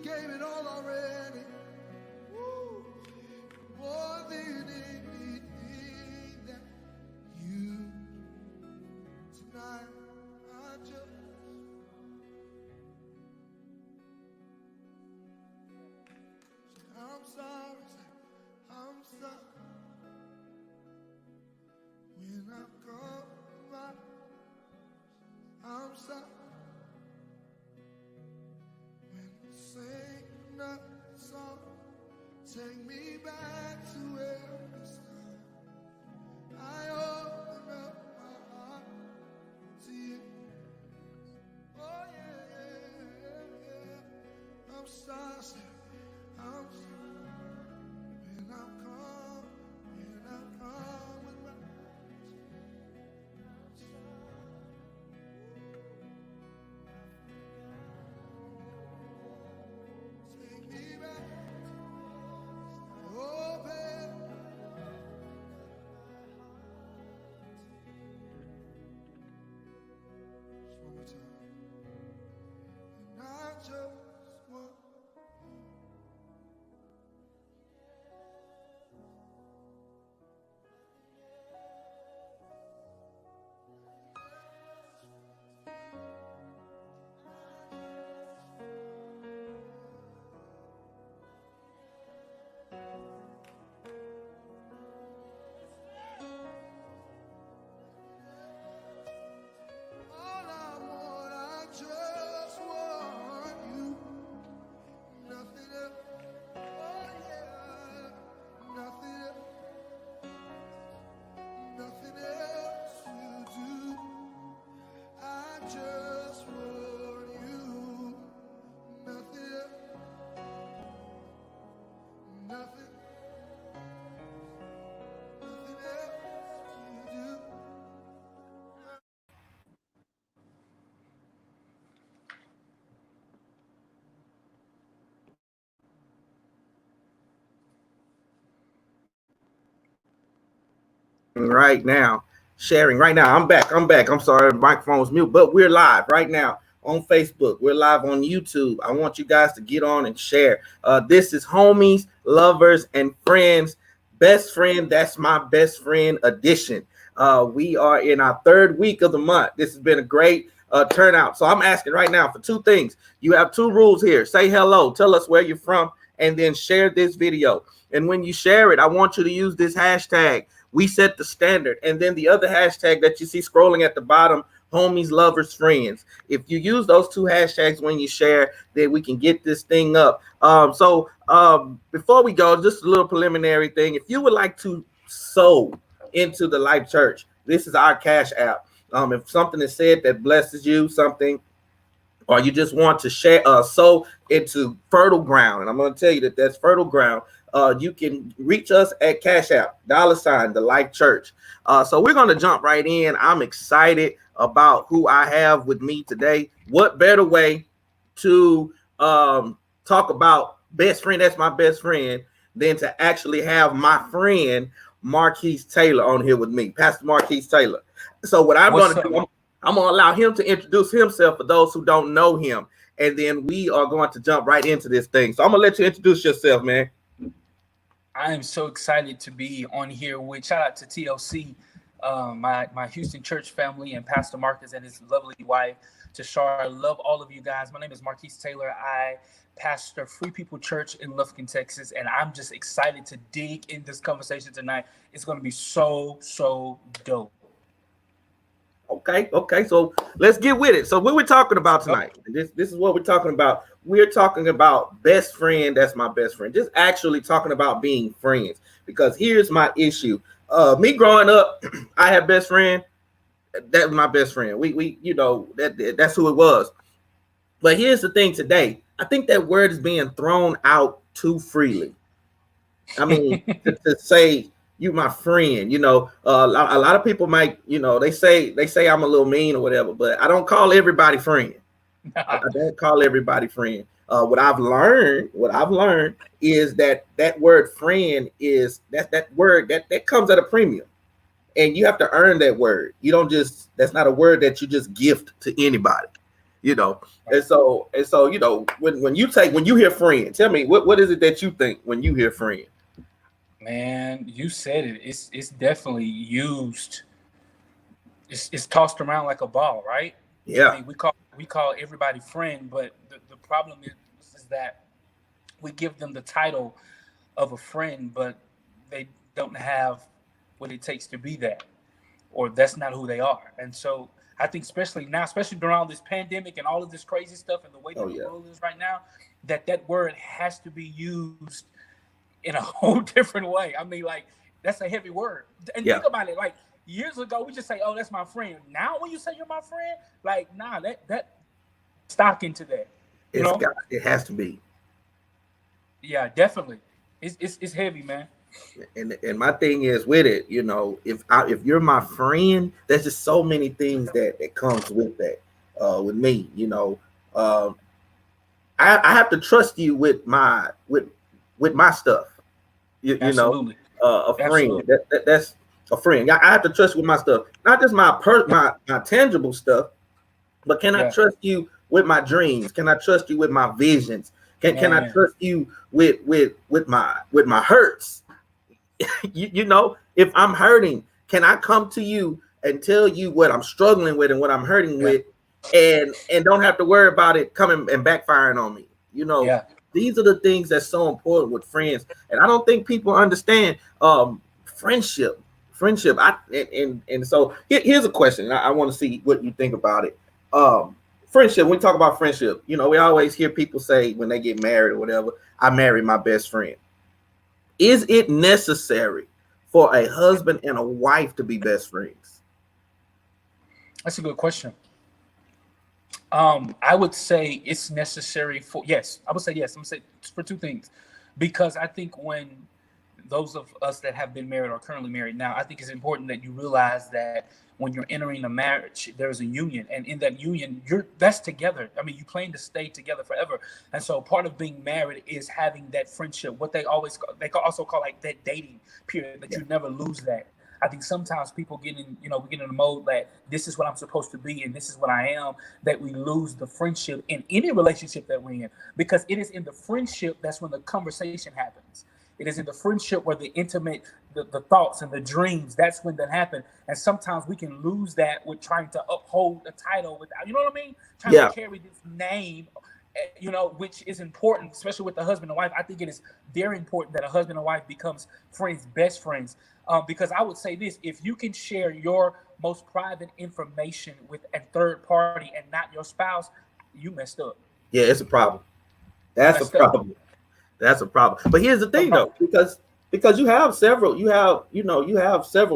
gave it all already. Woo. More than anything that you tonight I just I'm sorry when I come back. I'm sorry when I sing another song. Take me back to where we started. I open up my heart to you. Oh yeah. I'm sorry. When I come with my take me back, open just one more time, and I just want. Right now, sharing right now. I'm back. I'm sorry, the microphone was mute, but we're live right now on Facebook. We're live on YouTube. I want you guys to get on and share. This is Homies, Lovers, and Friends. Best Friend, That's My Best Friend edition. We are in our third week of the month. This has been a great turnout. So I'm asking right now for two things. You have two rules here. Say hello, tell us where you're from, and then share this video. And when you share it, I want you to use this hashtag. We set the standard. And then the other hashtag that you see scrolling at the bottom, Homies, Lovers, Friends. If you use those two hashtags when you share, then we can get this thing up. So before we go, just a little preliminary thing. If you would like to sow into the Life Church, this is our Cash App. If something is said that blesses you, something, or you just want to share, sow into fertile ground, and I'm going to tell you that that's fertile ground. You can reach us at Cash App, $ the Life Church. So we're going to jump right in. I'm excited about who I have with me today. What better way to talk about best friend, that's my best friend, than to actually have my friend Marquise Taylor on here with me, Pastor Marquise Taylor. So what I'm going to do, I'm going to allow him to introduce himself for those who don't know him, and then we are going to jump right into this thing. So I'm going to let you introduce yourself, man. I am so excited to be on here with, shout out to TLC, my Houston church family, and Pastor Marcus and his lovely wife, Tashara. I love all of you guys. My name is Marquise Taylor. I pastor Free People Church in Lufkin, Texas, and I'm just excited to dig in this conversation tonight. It's going to be so dope. Okay. So let's get with it. So what we're talking about tonight, this is what we're talking about. We're talking about best friend. That's my best friend. Just actually talking about being friends, because here's my issue. Me growing up, I had best friend. That was my best friend. We you know, that's who it was. But here's the thing today. I think that word is being thrown out too freely. I mean, to say you my friend, you know, a lot of people might, you know, they say I'm a little mean or whatever, but I don't call everybody friend. I don't call everybody friend. What I've learned is that word friend is that word that comes at a premium, and you have to earn that word. You don't just, that's not a word that you just gift to anybody. you know. And so, you know, when you hear friend, tell me what is it that you think when you hear friend? Man, you said it. It's definitely used. It's tossed around like a ball, right? I Yeah, mean, we call everybody friend, but the problem is that we give them the title of a friend, but they don't have what it takes to be that, or that's not who they are. And so I think, especially now, especially during all this pandemic and all of this crazy stuff and the way oh that the yeah, world is right now, that word has to be used in a whole different way. I mean, like, that's a heavy word. And yeah. think about it, like years ago, we just say, "Oh, that's my friend." Now, when you say you're my friend, like, nah, that stock into that, you know? It has to be. Yeah, definitely. It's heavy, man. And my thing is with it, you know, if you're my friend, there's just so many things that comes with that. With me, you know, um, I have to trust you with my stuff. You know, Absolutely, a friend absolutely. that's a friend. I have to trust you with my stuff, not just my tangible stuff, but can I Yeah, trust you with my dreams? Can I trust you with my visions? Can I man. trust you with my hurts? You know, if I'm hurting, can I come to you and tell you what I'm struggling with and what I'm hurting Yeah, with, and don't have to worry about it coming and backfiring on me? You know, yeah. these are the things that's so important with friends, and I don't think people understand friendship. Friendship. And so here's a question. I want to see what you think about it. Friendship. When we talk about friendship, you know, we always hear people say when they get married or whatever, "I married my best friend." Is it necessary for a husband and a wife to be best friends? That's a good question. I would say it's necessary for, yes. I would say yes. I'm gonna say for two things, because I think when those of us that have been married or currently married now, I think it's important that you realize that when you're entering a marriage, there's a union, and in that union, that's together. I mean, you plan to stay together forever, and so part of being married is having that friendship. What they also call like that dating period, that Yeah, you never lose that. I think sometimes people we get in the mode that this is what I'm supposed to be and this is what I am, that we lose the friendship in any relationship that we're in, because it is in the friendship that's when the conversation happens. It is in the friendship where the intimate, the thoughts and the dreams, that's when that happen. And sometimes we can lose that with trying to uphold a title without, you know what I mean? Trying to yeah, carry this name, which is important, especially with the husband and wife. I think it is very important that a husband and wife becomes friends, best friends. Because I would say this: if you can share your most private information with a third party and not your spouse, you messed up. yeah. It's a problem. You That's a messed up. problem. That's a problem. But here's the Come thing, on. though, because you have several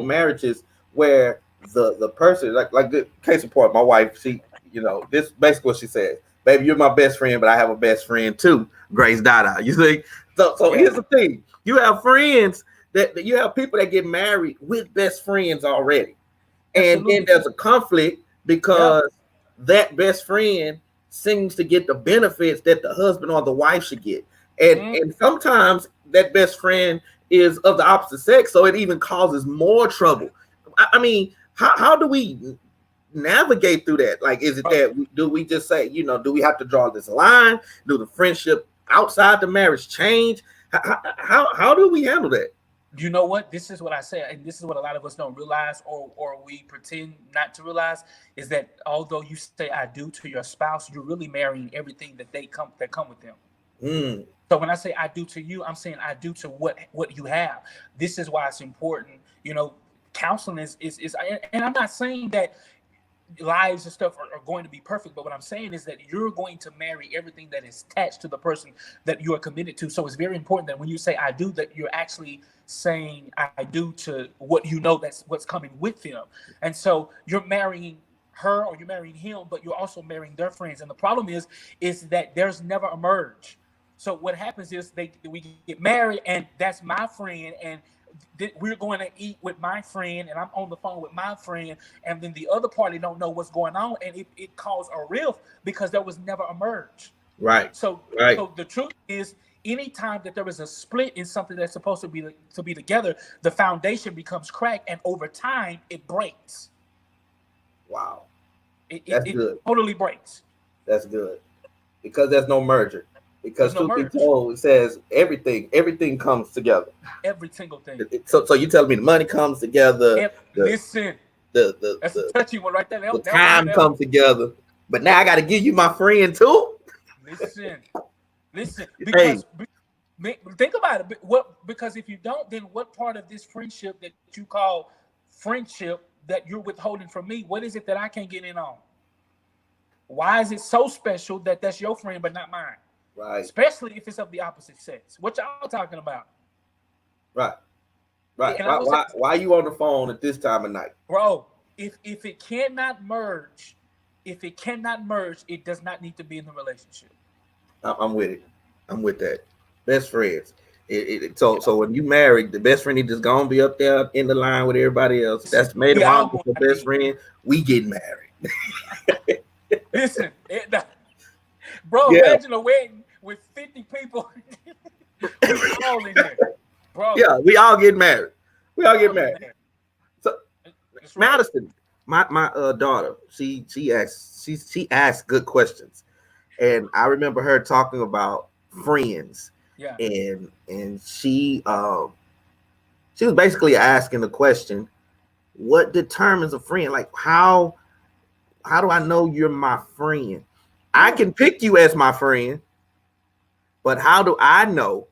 marriages where the person, like the case in point, my wife, she, you know, this basically what she says: "Baby, you're my best friend, but I have a best friend too, Grace Dada." You see, so Yeah. here's the thing: you have friends that you have people that get married with best friends already, and then Absolutely. there's a conflict Yeah. because that best friend seems to get the benefits that the husband or the wife should get, and Mm, and sometimes that best friend is of the opposite sex, so it even causes more trouble. I mean, how do we navigate through that? Like, is it right. that do we just say, you know, do we have to draw this line? Do the friendship outside the marriage change? How do we handle that? You know what? This is what I say, and this is what a lot of us don't realize, or we pretend not to realize, is that although you say "I do" to your spouse, you're really marrying everything that come with them. Mm, So when I say "I do" to you, I'm saying "I do" to what you have. This is why it's important. Counseling is, and I'm not saying that lives and stuff are going to be perfect, but what I'm saying is that you're going to marry everything that is attached to the person that you are committed to. So it's very important that when you say "I do," that you're actually saying "I do" to what you know that's what's coming with them. And so you're marrying her or you're marrying him, but you're also marrying their friends. And the problem is that there's never a merge. So what happens is we get married, and that's my friend, and we're going to eat with my friend, and I'm on the phone with my friend, and then the other party don't know what's going on, and it caused a rift because there was never a merge. right, So right. so the truth is, anytime that there is a split in something that's supposed to be together, the foundation becomes cracked, and over time it breaks. Wow, It, it, that's it good. totally breaks. That's good. Because there's no merger. Because There's no truth be merge. told, it says everything comes together. Every single thing. So you telling me the money comes together, Listen, that's a touchy one right there. the time comes together. But now I got to give you my friend too. Listen. Hey. Because think about it. Because if you don't, then what part of this friendship that you call friendship that you're withholding from me? What is it that I can't get in on? Why is it so special that that's your friend but not mine? Right. Especially if it's of the opposite sex. What y'all talking about? Right. Right. And Why are you on the phone at this time of night? Bro, if it cannot merge, it does not need to be in the relationship. I'm with it. I'm with that. Best friends. So when you married, the best friend is just gonna be up there in the line with everybody else. That's made him for best friend. We get married. Listen, bro, imagine a wedding with 50 people. We all in there, bro. Yeah, we all get married. So Madison, my daughter, she asks good questions, and I remember her talking about friends. Yeah. And she was basically asking the question, what determines a friend? Like how do I know you're my friend? I can pick you as my friend, but how do I know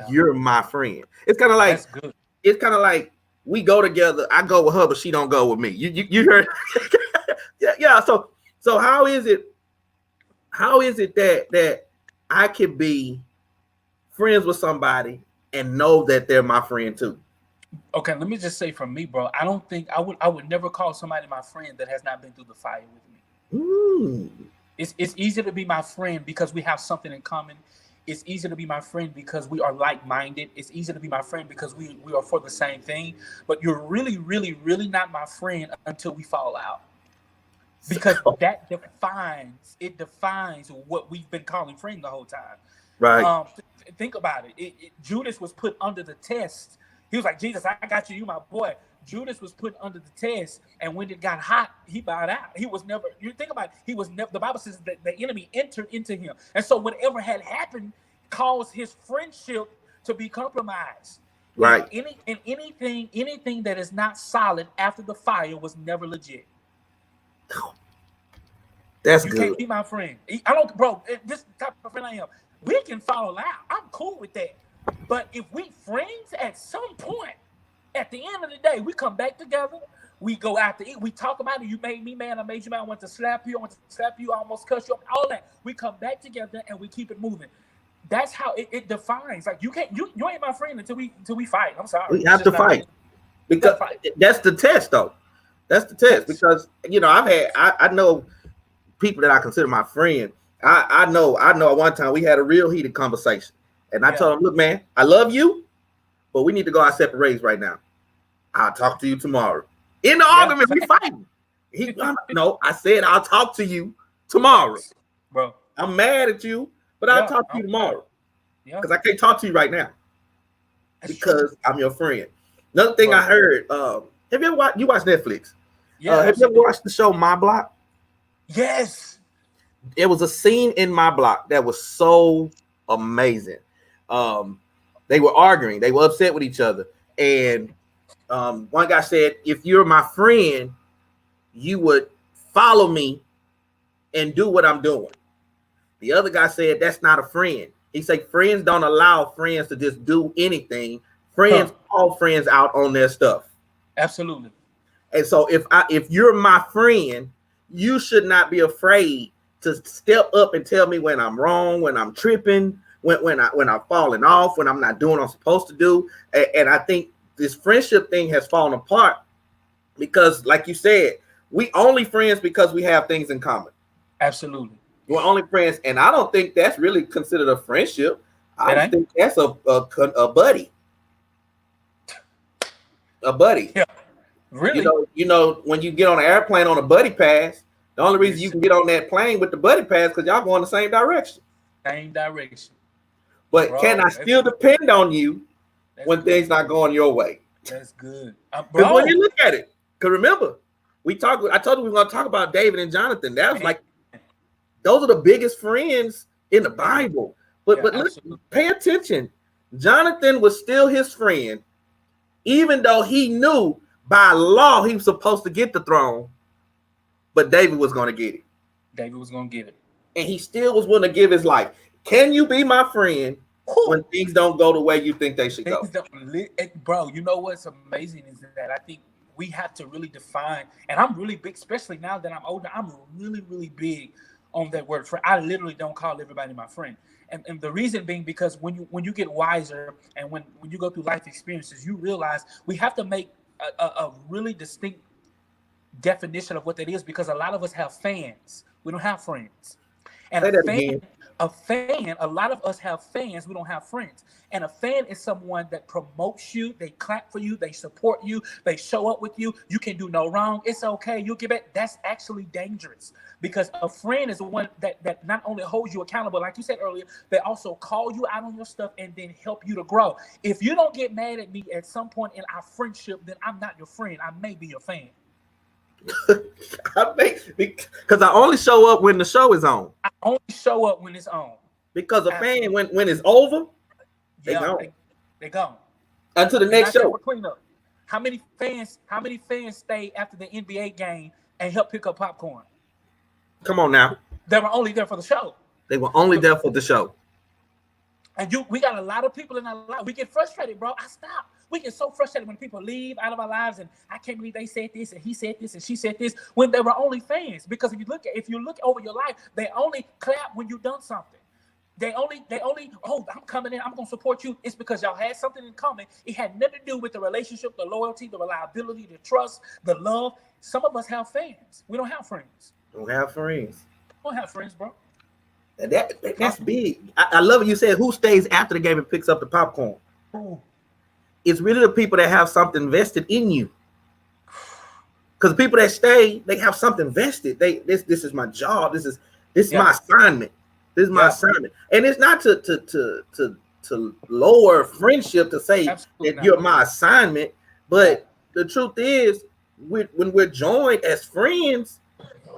you're my friend? It's kind of like, that's good. It's kind of like we go together. I go with her, but she don't go with me. You heard? yeah. So how is it that I can be friends with somebody and know that they're my friend too? Okay, let me just say from me, bro. I don't think I would never call somebody my friend that has not been through the fire with me. Ooh. It's easy to be my friend because we have something in common. It's easy to be my friend because we are like-minded. It's easy to be my friend because we are for the same thing. But you're really, really, really not my friend until we fall out. Because that defines what we've been calling friend the whole time. Right. Think about it. Judas was put under the test. He was like, Jesus, I got you. You my boy. Judas was put under the test, and when it got hot, he bowed out. He was never. You think about it. He was never. The Bible says that the enemy entered into him, and so whatever had happened caused his friendship to be compromised. Right. Anything that is not solid after the fire was never legit. That's you good. Can't be my friend. I don't, bro. This type of friend I am. We can fall out. I'm cool with that. But if we friends, at some point, at the end of the day, we come back together. We go out to eat. We talk about it. You made me mad. I made you mad. I want to slap you. I almost cuss you up. All that. We come back together and we keep it moving. That's how it defines. Like you ain't my friend until we fight. I'm sorry. We have to fight because that's the test, though. That's the test because I know people that I consider my friend. I know at one time we had a real heated conversation, and I told him, look, man, I love you, but we need to go our separate ways right now. I'll talk to you tomorrow. In the argument, we fighting. No, I said I'll talk to you tomorrow. Bro, I'm mad at you, but I'll talk to you tomorrow. Because I can't talk to you right now. Because I'm your friend. Another thing I heard, have you ever watched Netflix? Yeah. Have you ever watched the show My Block? Yes. There was a scene in My Block that was so amazing. They were arguing. They were upset with each other. And one guy said, if you're my friend, you would follow me and do what I'm doing. The other guy said, that's not a friend. He said, friends don't allow friends to just do anything. Friends call friends out on their stuff. Absolutely. And so if you're my friend, you should not be afraid to step up and tell me when I'm wrong, when I'm tripping, when I'm falling off, when I'm not doing what I'm supposed to do. And I think this friendship thing has fallen apart because, like you said, we only friends because we have things in common. Absolutely. We're only friends, and I don't think that's really considered a friendship. I think that's a buddy. A buddy. Yeah. Really? You know, when you get on an airplane on a buddy pass, the only reason you can get on that plane with the buddy pass because y'all go in the same direction. Same direction. But can I still depend on you when things not going your way? That's good. Because when you look at it, because remember, I told you we were going to talk about David and Jonathan. That was like Those are the biggest friends in the Bible. But listen, pay attention. Jonathan was still his friend, even though he knew by law he was supposed to get the throne, but David was going to get it. David was going to get it. And he still was willing to give his life. Can you be my friend when things don't go the way you think they should go? Bro, you know what's amazing is that I think we have to really define, and I'm really big, especially now that I'm older, I'm really, really big on that word friend. I literally don't call everybody my friend. And the reason being because when you get wiser and when you go through life experiences, you realize we have to make a really distinct definition of what that is, because a lot of us have fans. We don't have friends. And a lot of us have fans. We don't have friends. And a fan is someone that promotes you. They clap for you. They support you. They show up with you. You can do no wrong. It's okay. You'll get back. That's actually dangerous, because a friend is the one that not only holds you accountable, like you said earlier, they also call you out on your stuff and then help you to grow. If you don't get mad at me at some point in our friendship, then I'm not your friend. I may be your fan. Because I only show up when the show is on. I only show up when it's on. Because a fan, when it's over, they gone. Until the next show. Cleanup. How many fans stay after the NBA game and help pick up popcorn? Come on now. They were only there for the show. They were only there for the show. And we got a lot of people in our life. We get frustrated, bro. I stop. We get so frustrated when people leave out of our lives, and I can't believe they said this and he said this and she said this, when they were only fans. Because if you look over your life, they only clap when you've done something. They only, oh, I'm coming in, I'm gonna support you. It's because y'all had something in common. It had nothing to do with the relationship, the loyalty, the reliability, the trust, the love. Some of us have fans. We don't have friends. Don't have friends. Don't have friends, bro. That's big. I love it. You said who stays after the game and picks up the popcorn. Ooh. It's really the people that have something vested in you. Because the people that stay, they have something vested. This is my job. This is my assignment. This is my assignment. And it's not to lower friendship to say that you're my assignment. But the truth is, when we're joined as friends,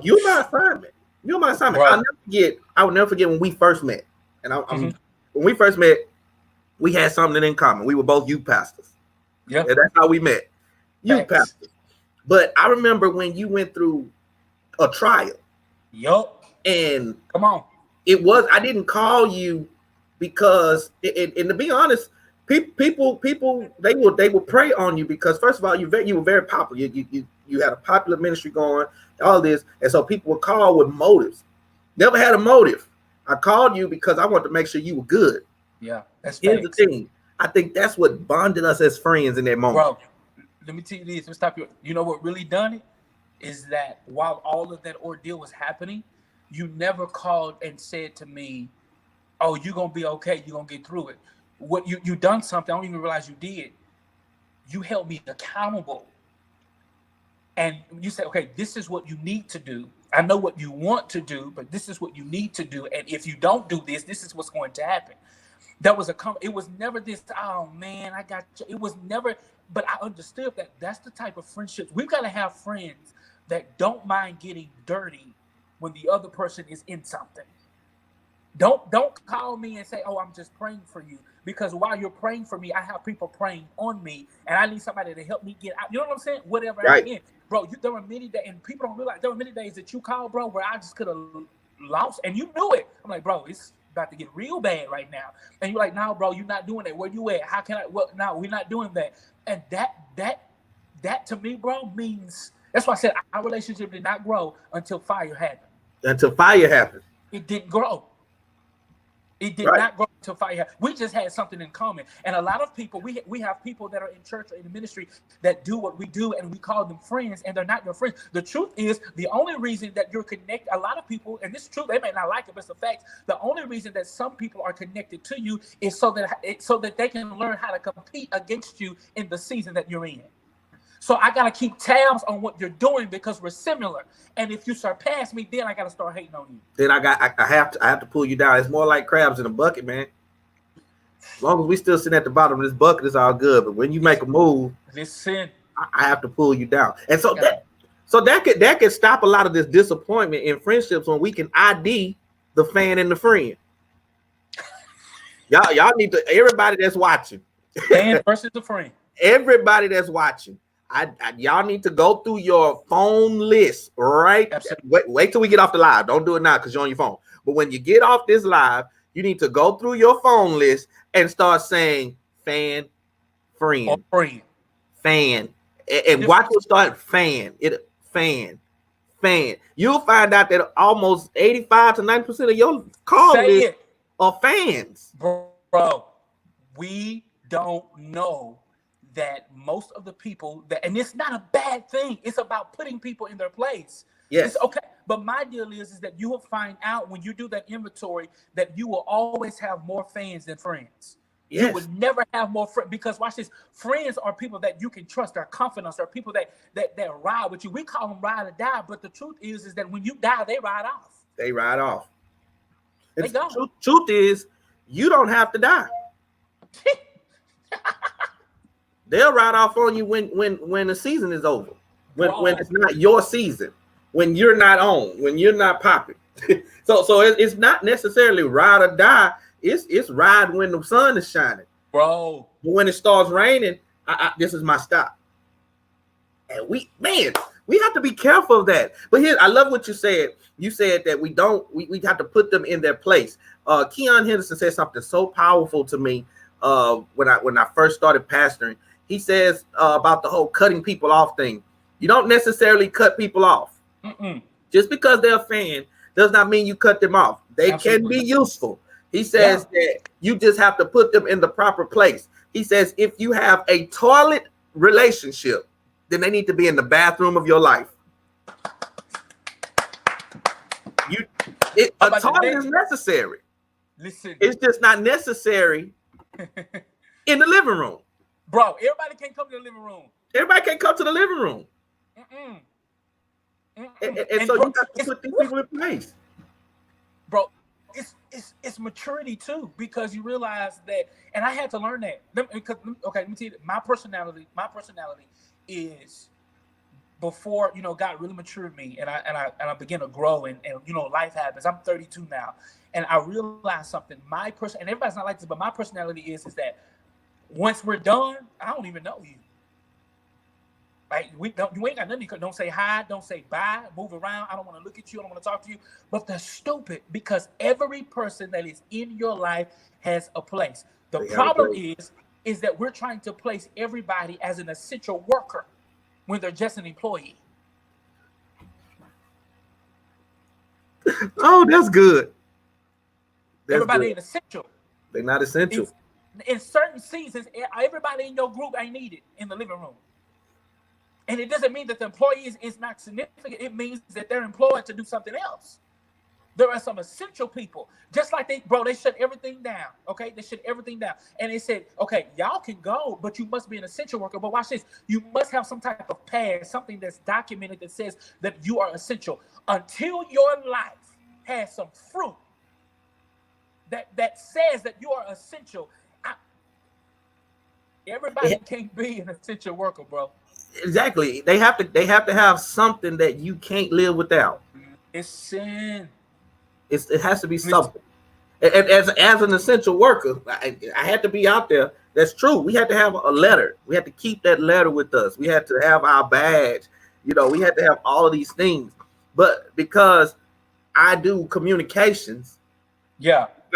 you're my assignment. You're my assignment. Right. I will never forget when we first met. And when we first met, we had something in common. We were both youth pastors. Yeah, that's how we met. Youth pastors. But I remember when you went through a trial. Yup. And come on. I didn't call you because, and to be honest, people they will prey on you because, first of all, you were very popular. You had a popular ministry going, all this, and so people would call with motives. Never had a motive. I called you because I wanted to make sure you were good. Yeah, that's here's the thing. I think that's what bonded us as friends in that moment. Bro, let me tell you this. Let me stop you. You know what really done it is that while all of that ordeal was happening, you never called and said to me, "Oh, you're gonna be okay. You're gonna get through it." What you done something I don't even realize you did. You held me accountable, and you said, "Okay, this is what you need to do. I know what you want to do, but this is what you need to do. And if you don't do this, this is what's going to happen." It was never this, oh man, I got you. It was never, but I understood that that's the type of friendships. We've got to have friends that don't mind getting dirty when the other person is in something. Don't call me and say, "Oh, I'm just praying for you," because while you're praying for me, I have people praying on me, and I need somebody to help me get out. You know what I'm saying? Whatever I'm in, bro. There were many days, and people don't realize there were many days that you called, bro, where I just could have lost, and you knew it. I'm like, bro, it's about to get real bad right now, and you're like, "No, bro, you're not doing that. Where you at? How can I? What? No, we're not doing that." And that to me, bro, means that's why I said our relationship did not grow until fire happened. Until fire happened, it didn't grow. It did not grow until fire. We just had something in common. And a lot of people, we have people that are in church or in the ministry that do what we do, and we call them friends, and they're not your friends. The truth is, the only reason that you're connected, a lot of people, and this is true, they may not like it, but it's a fact. The only reason that some people are connected to you is so that they can learn how to compete against you in the season that you're in. So I got to keep tabs on what you're doing because we're similar. And if you surpass me, then I got to start hating on you. Then I have to pull you down. It's more like crabs in a bucket, man. As long as we still sitting at the bottom of this bucket, it's all good. But when you make a move, listen, I have to pull you down. And so that could stop a lot of this disappointment in friendships when we can ID the fan and the friend. Y'all need to, everybody that's watching, Fan versus a friend. everybody that's watching, y'all need to go through your phone list, right? Absolutely. Wait till we get off the live. Don't do it now because you're on your phone. But when you get off this live, you need to go through your phone list and start saying fan, friend, Or friend. fan, and watch it start fan. You'll find out that almost 85 to 90% of your call list are fans. Bro, we don't know that most of the people that, and it's not a bad thing. It's about putting people in their place. Yes. It's okay. But my deal is that you will find out when you do that inventory that you will always have more fans than friends. Yes. You would never have more friends, because watch this. Friends are people that you can trust. They're confidants. They're people that ride with you. We call them ride or die, but the truth is that when you die, they ride off. They ride off. They go. Truth is, you don't have to die. They'll ride off on you when the season is over. When it's not your season. When you're not on. When you're not popping. so it's not necessarily ride or die. It's ride when the sun is shining, bro. But when it starts raining, this is my stop. And we have to be careful of that. But here, I love what you said. You said that we have to put them in their place. Keon Henderson said something so powerful to me when I first started pastoring. He says about the whole cutting people off thing. You don't necessarily cut people off. Just because they're a fan does not mean you cut them off. They can be useful. He says that you just have to put them in the proper place. He says if you have a toilet relationship, then they need to be in the bathroom of your life. A toilet is necessary. Listen, it's just not necessary in the living room. Bro, everybody can't come to the living room. Everybody can't come to the living room. And so you got to put these people in place. Bro, it's maturity too, because you realize that, and I had to learn that. Let me tell you, my personality is, before God really matured me, and I began to grow, and life happens. I'm 32 now, and I realized something. My person, and everybody's not like this, but my personality is that once we're done, I don't even know you. Like, you ain't got nothing. Don't say hi, don't say bye, move around. I don't want to look at you. I don't want to talk to you. But that's stupid, because every person that is in your life has a place. The problem is that we're trying to place everybody as an essential worker when they're just an employee. Oh, that's good. Everybody ain't essential. They're not essential. In certain seasons, everybody in your group ain't needed in the living room. And it doesn't mean that the employee is not significant. It means that they're employed to do something else. There are some essential people, just like they shut everything down. Okay, they shut everything down, and they said, okay, y'all can go, but you must be an essential worker. But watch this: you must have some type of pass, something that's documented that says that you are essential. Until your life has some fruit that says that you are essential, everybody can't be an essential worker, bro. Exactly. They have to have something that you can't live without. It's sin. It has to be something. And as an essential worker, I had to be out there. That's true. We had to have a letter. We had to keep that letter with us. We had to have our badge. We had to have all of these things. But because I do communications,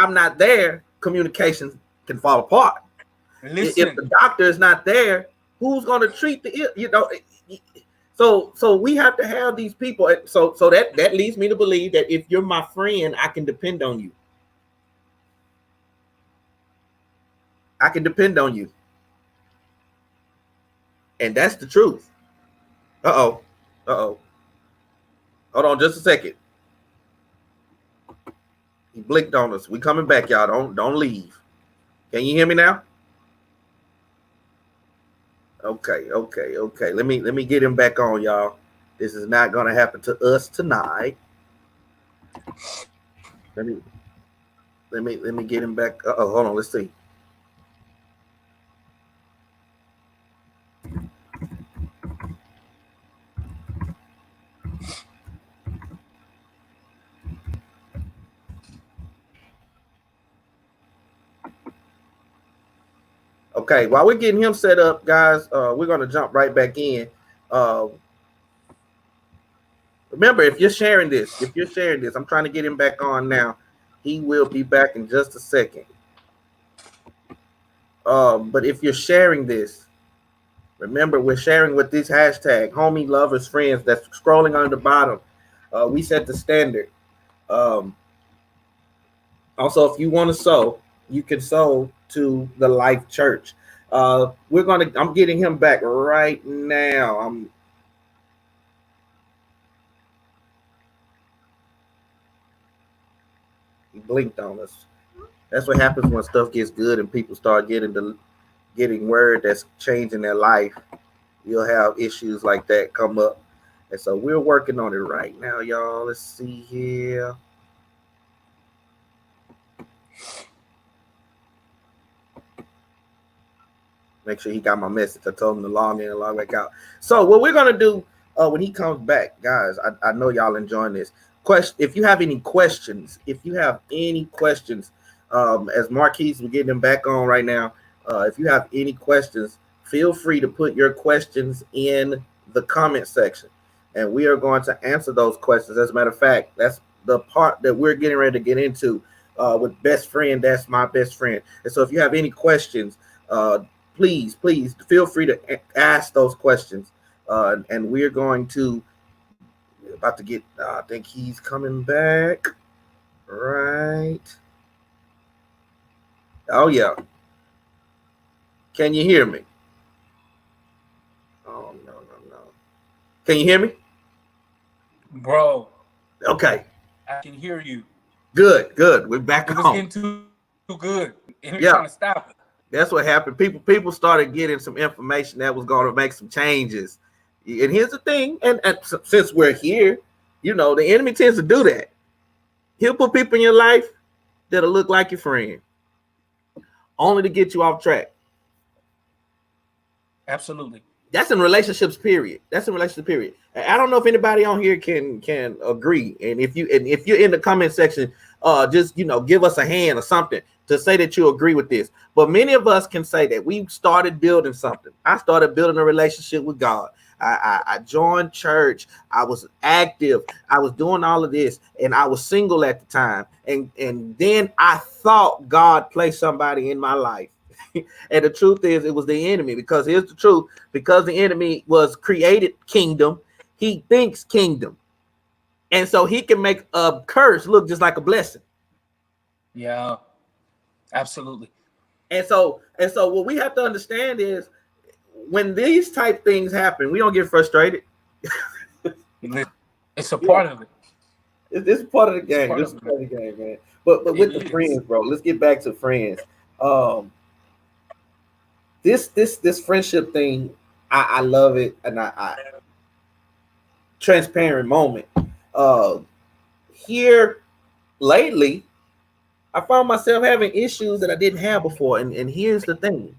I'm not there, communications can fall apart. Listen. If the doctor is not there, who's going to treat the So we have to have these people. So that leads me to believe that if you're my friend, I can depend on you. I can depend on you. And that's the truth. Uh-oh. Hold on just a second. He blinked on us. We coming back, y'all. Don't leave. Can you hear me now? Okay. Let me get him back on, y'all. This is not gonna happen to us tonight. Let me get him back. Hold on. Let's see. Okay, while we're getting him set up, guys, we're gonna jump right back in. Remember, if you're sharing this, I'm trying to get him back on now. He will be back in just a second. But if you're sharing this, remember we're sharing with this hashtag, homie, lovers, friends. That's scrolling on the bottom. We set the standard. Also, if you want to sow, you can sow to the Life Church. I'm getting him back right now. He blinked on us. That's what happens when stuff gets good and people start getting word that's changing their life. You'll have issues like that come up. And so we're working on it right now, y'all. Let's see here. Make sure he got my message. I told him to log in and log back out. So what we're going to do when he comes back, guys, I know y'all enjoying this. If you have any questions, as Marquise, we're getting him back on right now. If you have any questions, feel free to put your questions in the comment section, and we are going to answer those questions. As a matter of fact, that's the part that we're getting ready to get into with best friend. That's my best friend. And so if you have any questions, please feel free to ask those questions. And we're going to about to get, I think he's coming back. Right. Oh, yeah. Can you hear me? Oh, no. Can you hear me? Bro. Okay. I can hear you. Good. We're back It on. was getting too good. And Yeah. trying to stop it. That's what happened. People started getting some information that was going to make some changes. And here's the thing, and since we're here, the enemy tends to do that. He'll put people in your life that'll look like your friend, only to get you off track. Absolutely. That's in relationships, period. I don't know if anybody on here can agree. And if you're in the comment section, just give us a hand or something to say that you agree with this. But many of us can say that we started building something. I started building a relationship with God. I joined church. I was active. I was doing all of this, and I was single at the time. And then I thought God placed somebody in my life. And the truth is, it was the enemy. Because here's the truth: because the enemy was created kingdom, he thinks kingdom, and so he can make a curse look just like a blessing. Yeah, absolutely. And so what we have to understand is, when these type things happen, we don't get frustrated. It's a part of it. It's part of the game. It's part of the game, man. But with the friends, bro, let's get back to friends. This friendship thing, I love it, and I transparent moment. Here lately, I found myself having issues that I didn't have before, and here's the thing.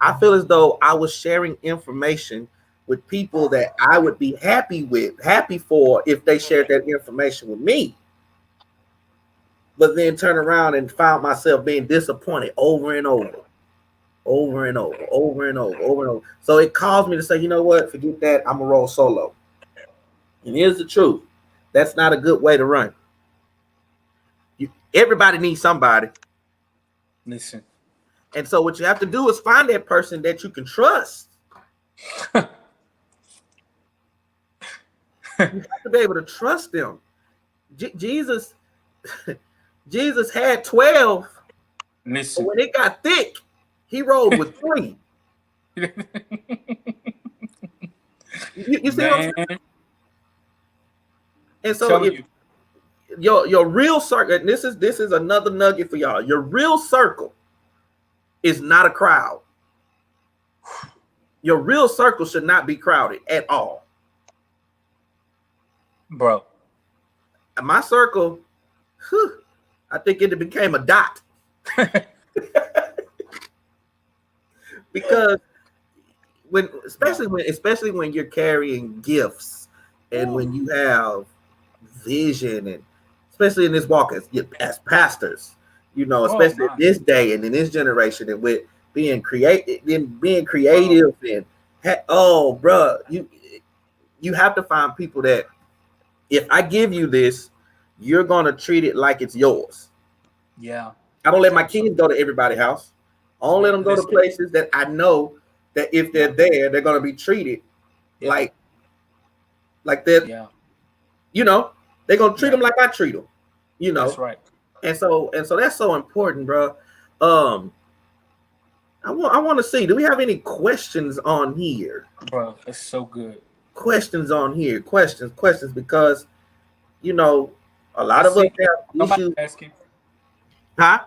I feel as though I was sharing information with people that I would be happy for if they shared that information with me. But then turn around and found myself being disappointed over and over. So it caused me to say, you know what? Forget that. I'm gonna roll solo. And here's the truth. That's not a good way to run. Everybody needs somebody. Listen. And so what you have to do is find that person that you can trust. You have to be able to trust them. Jesus had 12. Listen. When it got thick, he rolled with 3. You see what I'm saying? And so if your real circle, and this is another nugget for y'all. Your real circle is not a crowd. Your real circle should not be crowded at all. Bro. My circle, I think it became a dot. Because especially when you're carrying gifts, and when you have vision, and especially in this walk as pastors, especially in this day and in this generation, and with being creative, and oh, bro, you have to find people that if I give you this, you're gonna treat it like it's yours. Yeah. I don't let my kids go to everybody's house. I don't let them go to places that I know that if they're there, they're gonna be treated like that. Yeah. You know, they're gonna treat them like I treat them. You know, That's right. And so that's so important, bro. I want to see. Do we have any questions on here? Bro, it's so good. Questions on here. Questions, because you know a lot of us have issues. Asking. Huh?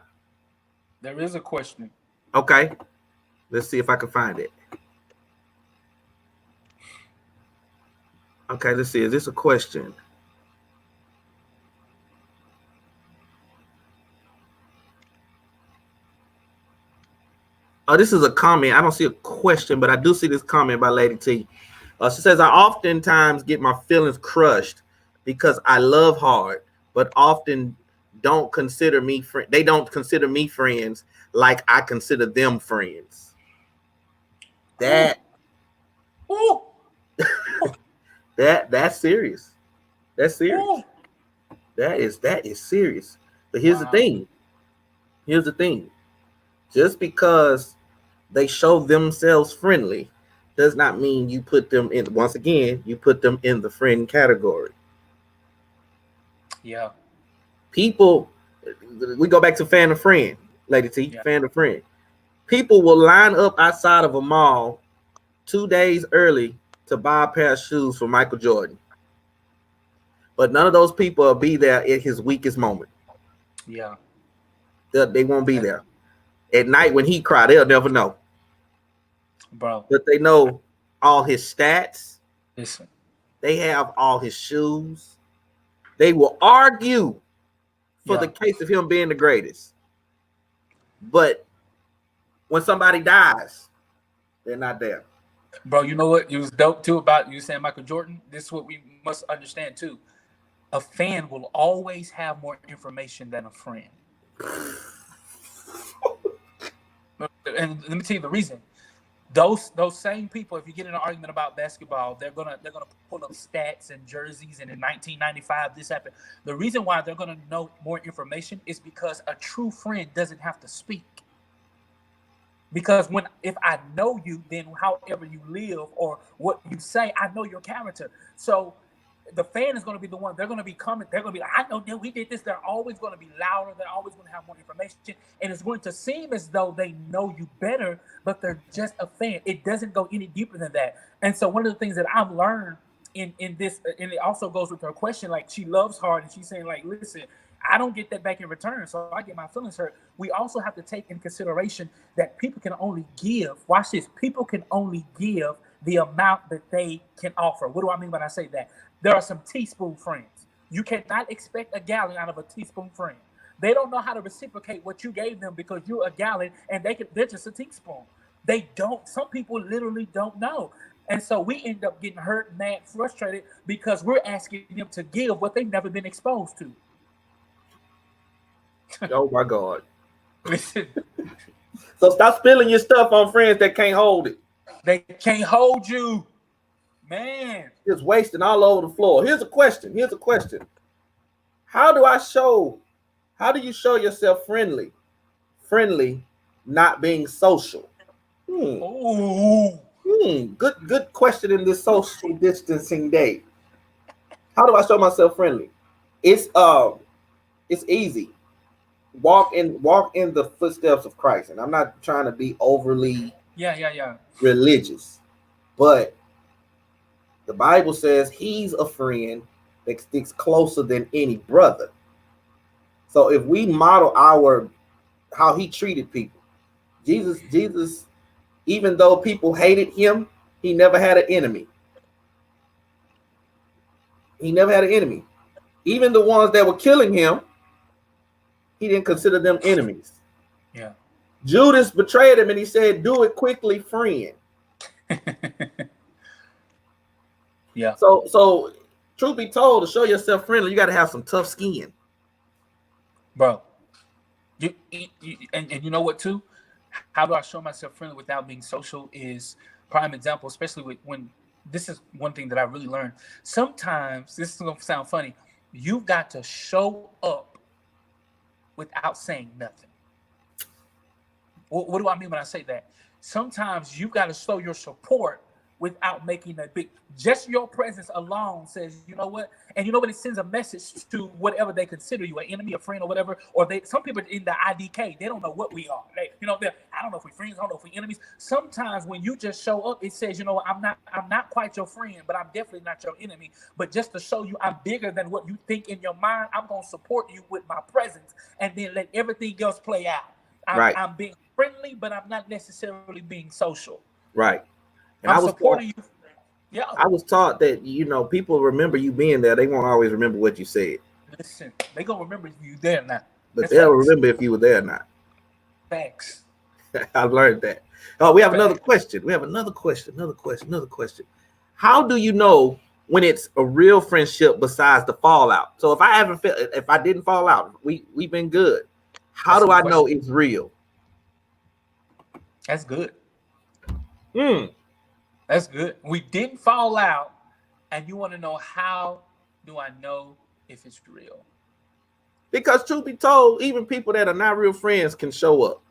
There is a question. Okay. Let's see if I can find it. Okay, let's see. Is this a question? Oh, this is a comment. I don't see a question, but I do see this comment by Lady T. She says, I oftentimes get my feelings crushed because I love hard, but often don't consider me they don't consider me friends like I consider them friends. That Ooh. that's serious. That's serious. Ooh. That is serious. But here's the thing. Here's the thing. Just because they show themselves friendly does not mean you put them in, once again, you put them in the friend category. Yeah. People, we go back to fan of friend, Lady T, fan of friend. People will line up outside of a mall 2 days early to buy a pair of shoes for Michael Jordan. But none of those people will be there at his weakest moment. Yeah. They won't be there. At night when he cried, they'll never know. Bro. But they know all his stats. Listen. They have all his shoes. They will argue for the case of him being the greatest. But when somebody dies, they're not there. Bro, you know what? It was dope too about you saying Michael Jordan. This is what we must understand too. A fan will always have more information than a friend. And let me tell you the reason. Those same people, if you get in an argument about basketball, they're gonna pull up stats and jerseys, and in 1995 this happened. The reason why they're gonna know more information is because a true friend doesn't have to speak. Because if I know you, then however you live or what you say, I know your character. So the fan is going to be the one. They're going to be coming. They're going to be like, I know that we did this. They're always going to be louder. They're always going to have more information. And it's going to seem as though they know you better, but they're just a fan. It doesn't go any deeper than that. And so one of the things that I've learned in this, and it also goes with her question, like she loves hard and she's saying like, listen, I don't get that back in return, so I get my feelings hurt. We also have to take in consideration that people can only give. Watch this. People can only give the amount that they can offer. What do I mean when I say that? There are some teaspoon friends. You cannot expect a gallon out of a teaspoon friend. They don't know how to reciprocate what you gave them because you're a gallon and they're just a teaspoon. They don't. Some people literally don't know. And so we end up getting hurt, mad, frustrated because we're asking them to give what they've never been exposed to. Oh my God. So stop spilling your stuff on friends that can't hold it. They can't hold you. Man. Just wasting all over the floor. Here's a question. How do you show yourself friendly? Friendly, not being social. Ooh. Good question in this social distancing day. How do I show myself friendly? It's easy. Walk in the footsteps of Christ. And I'm not trying to be overly religious, but the Bible says he's a friend that sticks closer than any brother. So if we model how he treated people, Jesus, even though people hated him, he never had an enemy. Even the ones that were killing him, he didn't consider them enemies. Yeah. Judas betrayed him and he said, do it quickly, friend. Yeah. So truth be told, to show yourself friendly, you got to have some tough skin. Bro. And you know what too? how do I show myself friendly without being social is prime example, especially when this is one thing that I really learned. Sometimes this is gonna sound funny. You've got to show up without saying nothing. What do I mean when I say that? Sometimes you got to show your support without making a big. Just your presence alone says, you know what, and you know what, it sends a message to whatever they consider you, an enemy, a friend, or whatever. Or they, some people in the IDK, they don't know what we are. They, you know, I don't know if we're friends, I don't know if we're enemies. Sometimes when you just show up, it says, you know what, I'm not quite your friend, but I'm definitely not your enemy. But just to show you I'm bigger than what you think in your mind, I'm gonna support you with my presence, and then let everything else play out. I'm being friendly, but I'm not necessarily being social. Right. And I'm supporting you. Yeah. I was taught that, you know, people remember you being there. They won't always remember what you said. Listen, they gonna remember if you there or not. But they'll remember if you were there or not. Thanks. I've learned that. Oh, we have another question. Another question. How do you know when it's a real friendship besides the fallout? So if I didn't fall out, we've been good. How do I know it's real? That's good. That's good. We didn't fall out, and you want to know, how do I know if it's real? Because truth be told, even people that are not real friends can show up.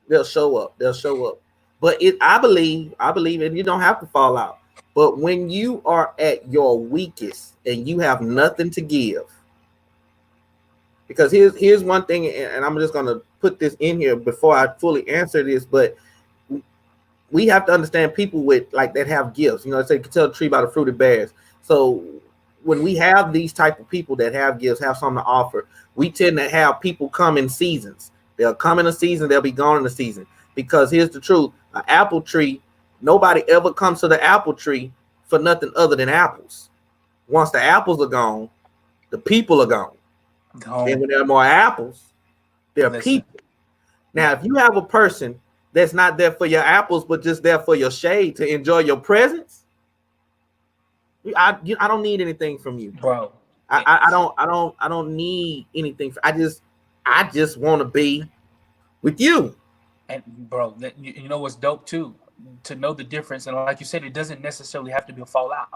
They'll show up. But I believe, and you don't have to fall out. But when you are at your weakest and you have nothing to give, because here's one thing, and I'm just gonna put this in here before I fully answer this, but we have to understand people with like that have gifts. You know, they say you can tell a tree by the fruit it bears. So when we have these type of people that have gifts, have something to offer, we tend to have people come in seasons. They'll come in a season, they'll be gone in a season. Because here's the truth: an apple tree, nobody ever comes to the apple tree for nothing other than apples. Once the apples are gone, the people are gone. And when there are more apples, there are people. Now, if you have a person that's not there for your apples, but just there for your shade to enjoy your presence, I don't need anything from you, bro. I don't need anything. I just want to be with you. And bro, you know what's dope too? To know the difference, and like you said, it doesn't necessarily have to be a fallout.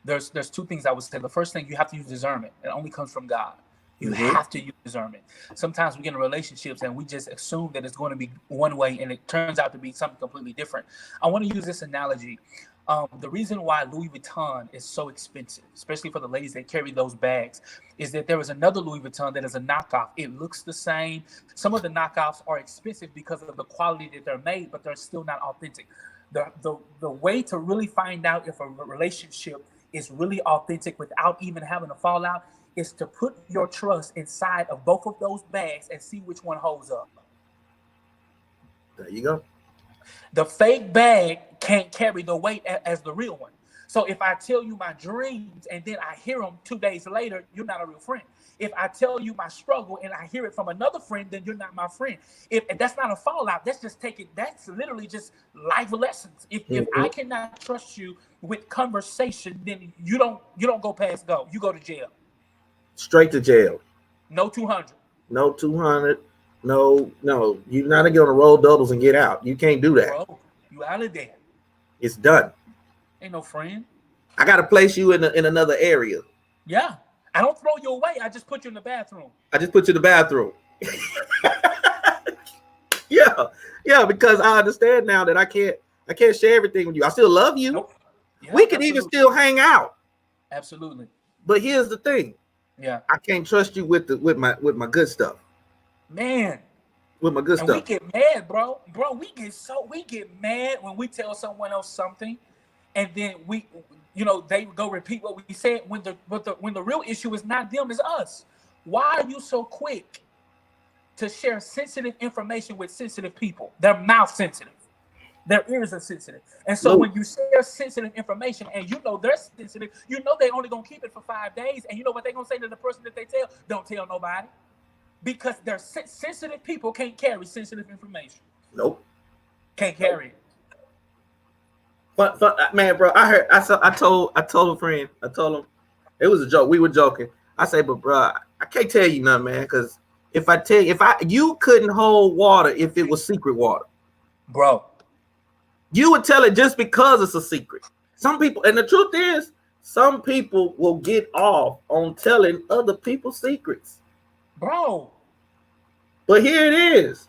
There's two things I would say. The first thing, you have to use discernment. It only comes from God. You have to use discernment. Sometimes we get in relationships and we just assume that it's going to be one way, and it turns out to be something completely different. I want to use this analogy. The reason why Louis Vuitton is so expensive, especially for the ladies that carry those bags, is that there is another Louis Vuitton that is a knockoff. It looks the same. Some of the knockoffs are expensive because of the quality that they're made, but they're still not authentic. The way to really find out if a relationship is really authentic without even having a fallout is to put your trust inside of both of those bags and see which one holds up. There you go. The fake bag can't carry the weight as the real one. So if I tell you my dreams and then I hear them 2 days later, you're not a real friend. If I tell you my struggle and I hear it from another friend, then you're not my friend. If that's not a fallout, that's literally just life lessons. If I cannot trust you with conversation, then you don't go past go. You go to jail. Straight to jail. No 200. No 200. No. You're not gonna get on the roll doubles and get out. You can't do that. Bro, you out of there. It's done. Ain't no friend. I gotta place you in another area. Yeah. I don't throw you away. I just put you in the bathroom. Yeah, because I understand now that I can't share everything with you. I still love you. Nope. Yeah, we can even still hang out. Absolutely. But here's the thing. Yeah. I can't trust you with my good stuff. Man. With my good stuff. We get mad, bro. Bro, we get mad when we tell someone else something, and then they go repeat what we said when the real issue is not them, it's us. Why are you so quick to share sensitive information with sensitive people? They're mouth sensitive. Their ears are sensitive. And so when you share sensitive information and you know they're sensitive, you know they're only going to keep it for 5 days. And you know what they're going to say to the person that they tell? Don't tell nobody. Because they're sensitive people can't carry sensitive information. Nope. Can't carry it. But man, bro, I told a friend, it was a joke. We were joking. I say, but bro, I can't tell you nothing, man, because if I tell you couldn't hold water if it was secret water. Bro. You would tell it just because it's a secret. Some people, and the truth is, some people will get off on telling other people's secrets. Bro. But here it is.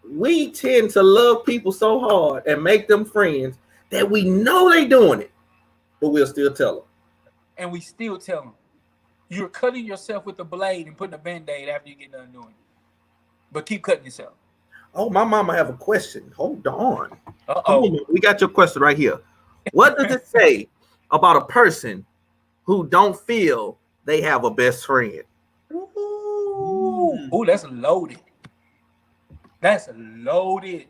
We tend to love people so hard and make them friends that we know they doing it, but we'll still tell them. And we still tell them. You're cutting yourself with a blade and putting a Band-Aid after you get done doing it. But keep cutting yourself. Oh, my mama have a question. Hold on. Uh-oh. We got your question right here. What does it say about a person who don't feel they have a best friend? Ooh, that's loaded. That's loaded.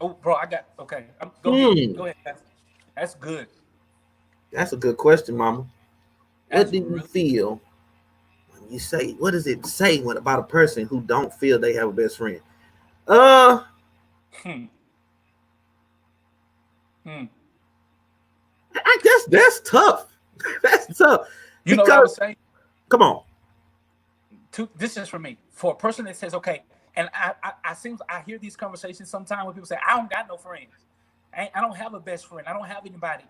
Oh, bro, okay. Go ahead. That's good. That's a good question, mama. That's What do you feel when you say, what does it say about a person who don't feel they have a best friend? I guess that's tough. That's tough. You know what I was saying? Come on. This is for me. For a person that says, okay, and I hear these conversations sometimes when people say, I don't got no friends. I don't have a best friend. I don't have anybody.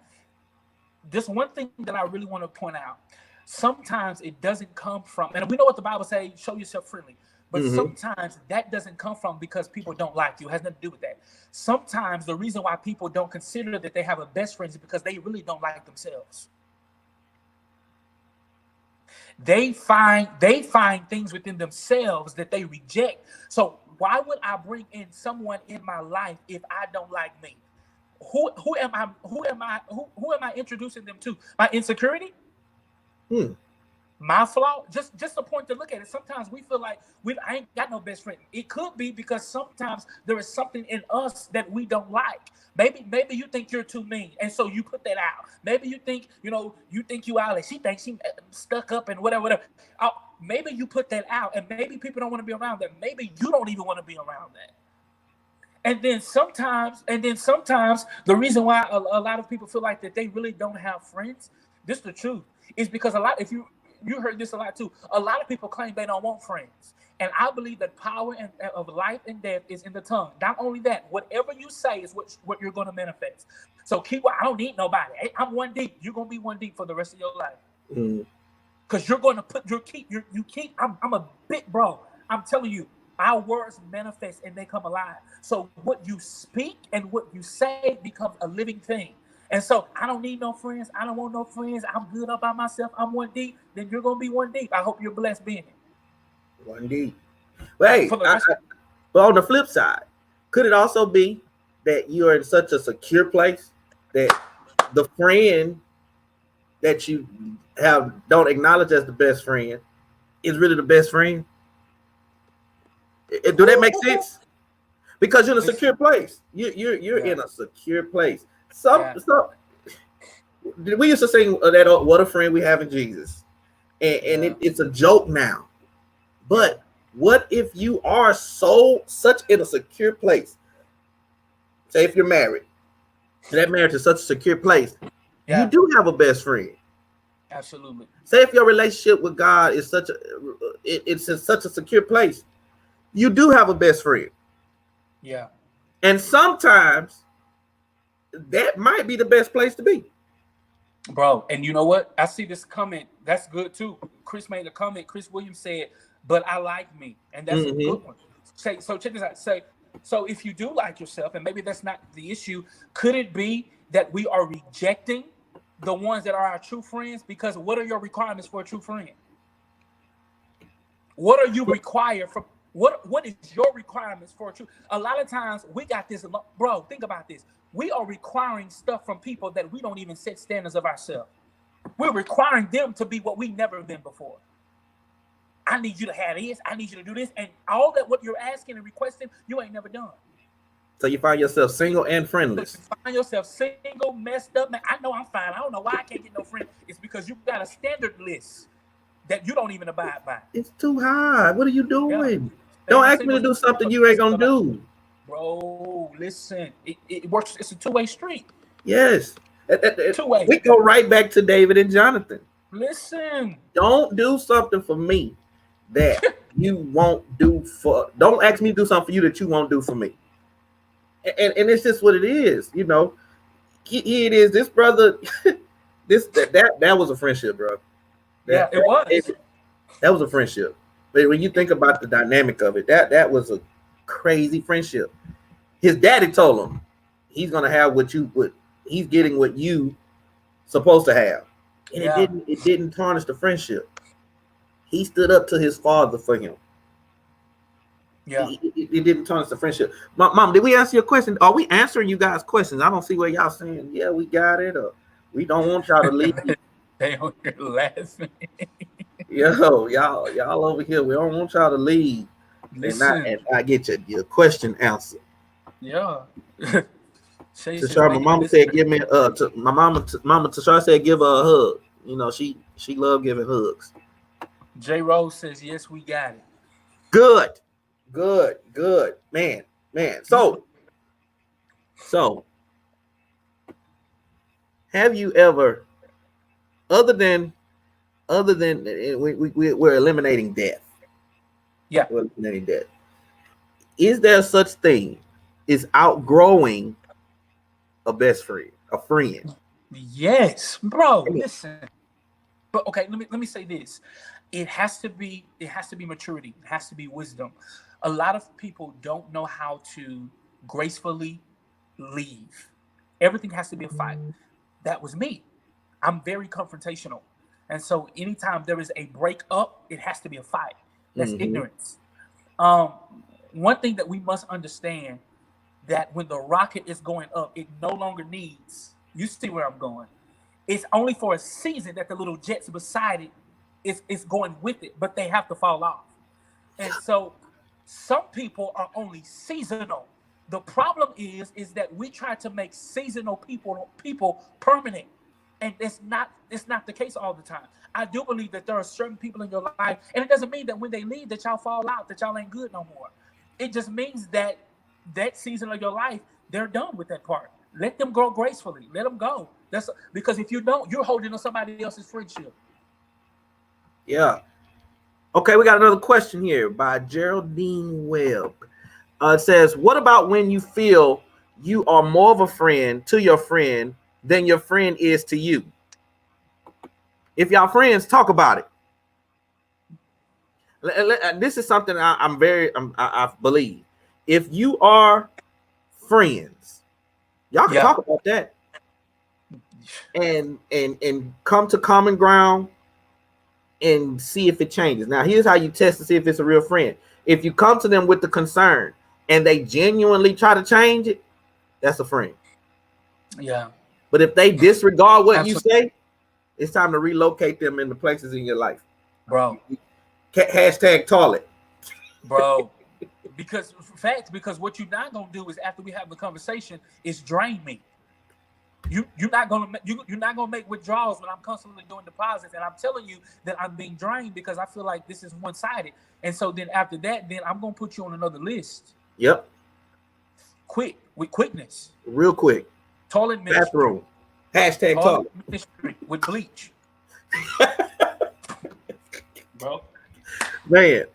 This one thing that I really want to point out, sometimes it doesn't come from, and we know what the Bible says, show yourself friendly. But sometimes that doesn't come from because people don't like you. It has nothing to do with that. Sometimes the reason why people don't consider that they have a best friend is because they really don't like themselves. They find things within themselves that they reject. So why would I bring in someone in my life if I don't like me? Who am I introducing them to? My insecurity? My flaw? Just a point to look at it. Sometimes we feel like I ain't got no best friend. It could be because sometimes there is something in us that we don't like. Maybe you think you're too mean, and so you put that out. Maybe you think, you out, she thinks she stuck up and whatever. Maybe you put that out, and maybe people don't want to be around that. Maybe you don't even want to be around that. And then sometimes the reason why a lot of people feel like that they really don't have friends, this is the truth, is because if you heard this a lot too, a lot of people claim they don't want friends. And I believe that power of life and death is in the tongue. Not only that, whatever you say is what you're going to manifest. So I don't need nobody. I'm one deep. You're going to be one deep for the rest of your life. Because you're going to put I'm a big bro. I'm telling you, our words manifest and they come alive. So what you speak and what you say becomes a living thing. And so I don't need no friends. I don't want no friends. I'm good up by myself. I'm one deep. Then you're going to be one deep. I hope you're blessed being it. One deep. But on the flip side, could it also be that you're in such a secure place that the friend that you don't acknowledge as the best friend is really the best friend? Do that make sense? Because you're in a secure place. You're in a secure place. We used to sing that "What a Friend We Have in Jesus," and it's a joke now. But what if you are such in a secure place? Say if you're married, that marriage is such a secure place, you do have a best friend. Absolutely. Say if your relationship with God is it's in such a secure place, you do have a best friend. Yeah. And sometimes that might be the best place to be. Bro, and you know what? I see this comment. That's good too. Chris made a comment. Chris Williams said, but I like me. And that's a good one. So check this out. So if you do like yourself, and maybe that's not the issue, could it be that we are rejecting the ones that are our true friends? Because what are your requirements for a true friend? What are you required from? What is your requirements for a true? A lot of times we got this, bro. Think about this. We are requiring stuff from people that we don't even set standards of ourselves. We're requiring them to be what we never been before. I need you to have this. I need you to do this, and all that what you're asking and requesting, you ain't never done. So you find yourself single and friendless. You find yourself single, messed up. Man, I know I'm fine. I don't know why I can't get no friend. It's because you got a standard list that you don't even abide by. It's too high. What are you doing? Yeah. Don't ask me to do something you ain't gonna do. Bro, listen. It works. It's a two-way street. Yes. Two-way. We go right back to David and Jonathan. Listen. Don't do something for me that you won't do for. Don't ask me to do something for you that you won't do for me. And it's just what it is, you know. Here it is. This brother, that was a friendship, bro. It was. That was a friendship. But when you think about the dynamic of it, that was a crazy friendship. His daddy told him he's gonna have what he's getting what you supposed to have. And it didn't tarnish the friendship. He stood up to his father for him. Yeah. It didn't tarnish the friendship. Mom, did we answer your question? Are we answering you guys' questions? I don't see where y'all saying, yeah, we got it, or we don't want y'all to leave. They on here laughing. Yo, y'all over here. We don't want y'all to leave and not get your question answered. Yeah. Tashara, my mama said, give me Mama Tashara said, give her a hug. You know, she loved giving hugs. J Rose says, yes, we got it. Good, man. So have you ever, other than we're eliminating death. Yeah. We're eliminating death. Is there such thing as outgrowing a best friend, a friend? Yes, bro. Listen. But okay, let me say this. It has to be maturity. It has to be wisdom. A lot of people don't know how to gracefully leave. Everything has to be a fight. That was me. I'm very confrontational. And so anytime there is a breakup, it has to be a fight. That's ignorance. One thing that we must understand, that when the rocket is going up, it no longer needs, you see where I'm going. It's only for a season that the little jets beside it is going with it, but they have to fall off. And so some people are only seasonal. The problem is that we try to make seasonal people permanent. And it's not the case all the time. I do believe that there are certain people in your life, and it doesn't mean that when they leave that y'all fall out, that y'all ain't good no more. It just means that season of your life, they're done with that part. Let them grow gracefully. Let them go. That's because if you don't, you're holding on somebody else's friendship. Yeah. Okay, we got another question here by Geraldine Webb. It says, what about when you feel you are more of a friend to your friend than your friend is to you? If y'all friends, talk about it. This is something I believe. If you are friends, y'all can talk about that and come to common ground and see if it changes. Now, here's how you test to see if it's a real friend. If you come to them with the concern and they genuinely try to change it, that's a friend. Yeah. But if they disregard what you say, it's time to relocate them in the places in your life. Bro. Hashtag toilet. Bro. Because what you're not gonna do is, after we have the conversation, is drain me. You're not gonna make withdrawals when I'm constantly doing deposits, and I'm telling you that I'm being drained because I feel like this is one-sided. And so then after that, then I'm gonna put you on another list. Yep. With quickness. Real quick. Toilet ministry. Bathroom. Hashtag toilet ministry with bleach. Bro. Man.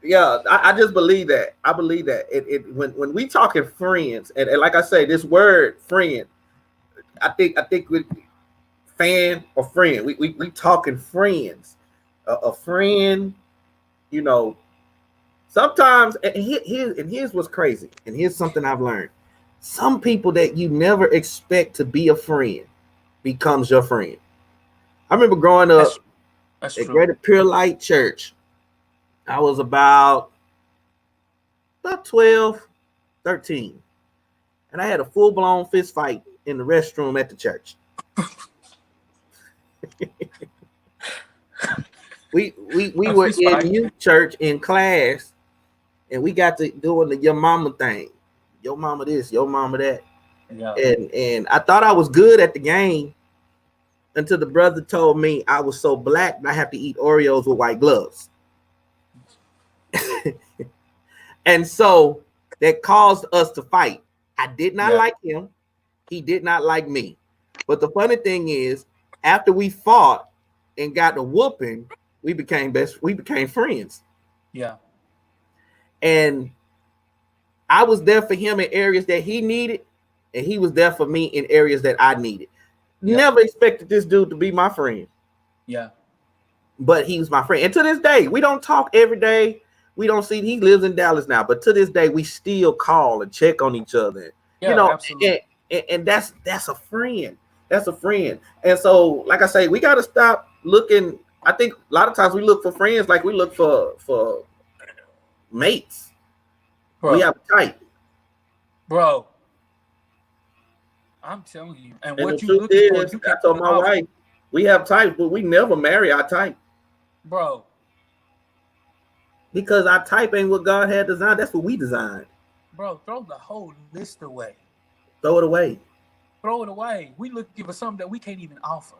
Yeah, I just believe that. I believe that. When we talking friends, and like I say, this word friend, I think with fan or friend, we talking friends. A friend, you know, sometimes, and here's what's crazy, and here's something I've learned. Some people that you never expect to be a friend becomes your friend. I remember growing up at Greater Pure Light Church. I was about 12, 13. And I had a full-blown fist fight in the restroom at the church. we were in youth church in class, and we got to doing the your mama thing. Your mama this, your mama that. Yeah. And I thought I was good at the game until the brother told me I was so black and I have to eat Oreos with white gloves. And so that caused us to fight. I did not like him. He did not like me. But the funny thing is, after we fought and got the whooping, We became friends. Yeah. And I was there for him in areas that he needed, and he was there for me in areas that I needed. Yeah. Never expected this dude to be my friend. Yeah. But he was my friend. And to this day, we don't talk every day. We don't see, he lives in Dallas now, but to this day, we still call and check on each other. Yeah, You know, absolutely. and that's a friend. That's a friend. And so, like I say, we got to stop looking. I think a lot of times we look for friends like we look for mates. Bro, We have a type. bro, I'm telling you. And And the what you truth looking for, is, you I can't told get my off. wife, we have types, but we never marry our type. Bro, Because our type ain't what God had designed. That's what we designed. bro, throw the whole list away. Throw it away. Throw it away. We looking for something that we can't even offer.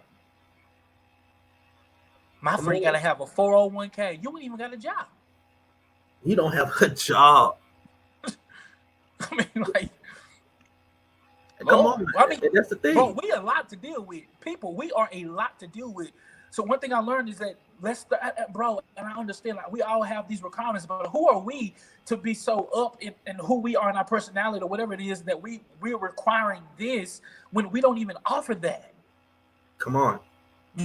My friend got to have a 401k. You ain't even got a job. You don't have a job. I mean, like, Come on. I mean, That's the thing. bro, we a lot to deal with. People, we are a lot to deal with. So one thing I learned is that bro, and I understand, like, we all have these requirements, but who are we to be so up in who we are in our personality or whatever it is that we're requiring this when we don't even offer that? Come on.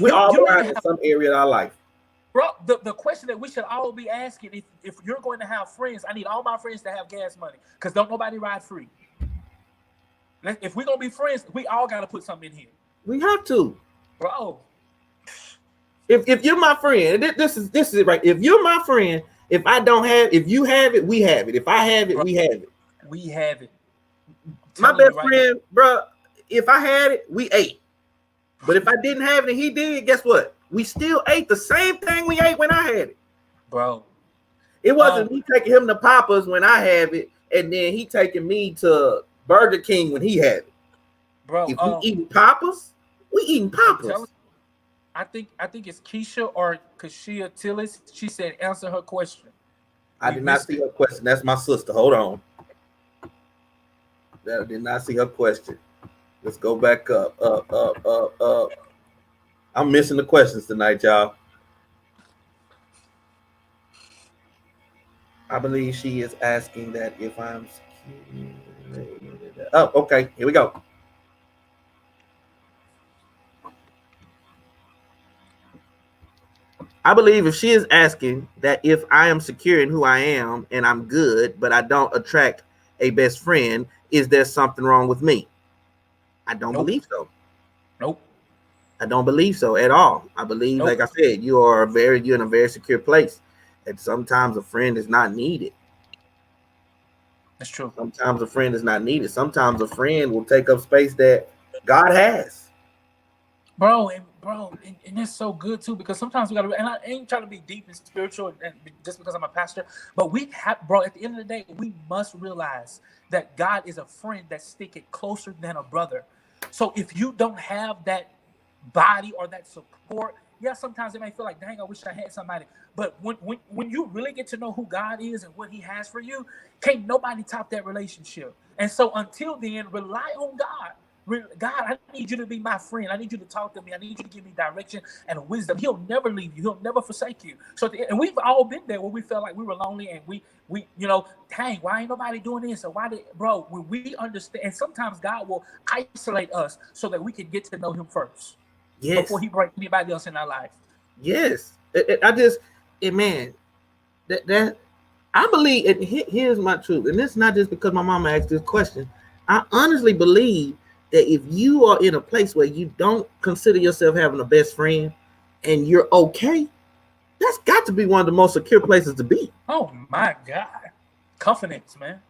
We're all behind in some area of our life. Bro, the question that we should all be asking, if you're going to have friends, I need all my friends to have gas money, because don't nobody ride free. If we're going to be friends, we all got to put something in here. We have to. Bro. If you're my friend, this is it right. If you're my friend, if you have it, we have it. If I have it, bro, we have it. We have it. My best friend, bro, if I had it, we ate. But if I didn't have it and he did, guess what? We still ate the same thing we ate when I had it. Bro. It wasn't me taking him to Papa's when I have it, and then he taking me to Burger King when he had it. Bro, if we eating Papa's, we eating Papa's. I think it's Keisha or Kashia Tillis. She said, answer her question. I did not see her question. That's my sister. Hold on. I did not see her question. Let's go back up. I'm missing the questions tonight, y'all. I believe she is asking that if I'm secure. Oh, okay. Here we go. I believe if she is asking that if I am secure in who I am and I'm good, but I don't attract a best friend, is there something wrong with me? I don't believe so. Nope. I don't believe so at all. I believe, like I said, you're in a very secure place. And sometimes a friend is not needed. That's true. Sometimes a friend is not needed. Sometimes a friend will take up space that God has. Bro, and it's so good too, because sometimes we gotta, and I ain't trying to be deep and spiritual and just because I'm a pastor, but we have, bro, at the end of the day, we must realize that God is a friend that's sticking closer than a brother. So if you don't have that body or that support, yeah, sometimes it may feel like, dang, I wish I had somebody. But when you really get to know who God is and what he has for you, can't nobody top that relationship. And so until then, rely on God. God, I need you to be my friend. I need you to talk to me. I need you to give me direction and wisdom. He'll never leave you. He'll never forsake you. So, and we've all been there where we felt like we were lonely and we dang, why ain't nobody doing this? Or bro, when we understand, and sometimes God will isolate us so that we can get to know him first. Yes. Before he brings anybody else in our life. Yes. Man, that I believe, and here's my truth. And it's not just because my mama asked this question. I honestly believe that if you are in a place where you don't consider yourself having a best friend and you're okay, that's got to be one of the most secure places to be. Oh my God. Confidence, man.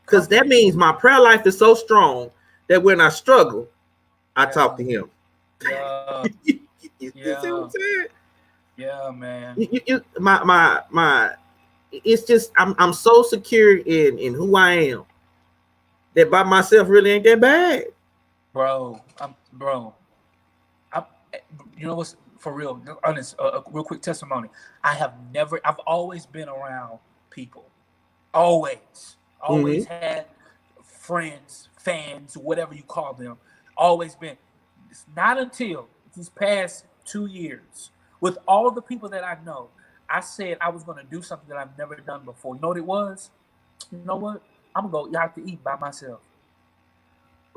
Because that means my prayer life is so strong that when I struggle, I talk to him. Yeah. You see what I'm saying? Yeah, man. It's just I'm so secure in who I am that by myself really ain't that bad. Bro, you know what's for real? Honest, a real quick testimony. I've always been around people. Always had friends, fans, whatever you call them. Always been. It's not until these past 2 years With all the people that I know, I said I was going to do something that I've never done before. You know what it was? You know what? I'm going to go out to eat by myself.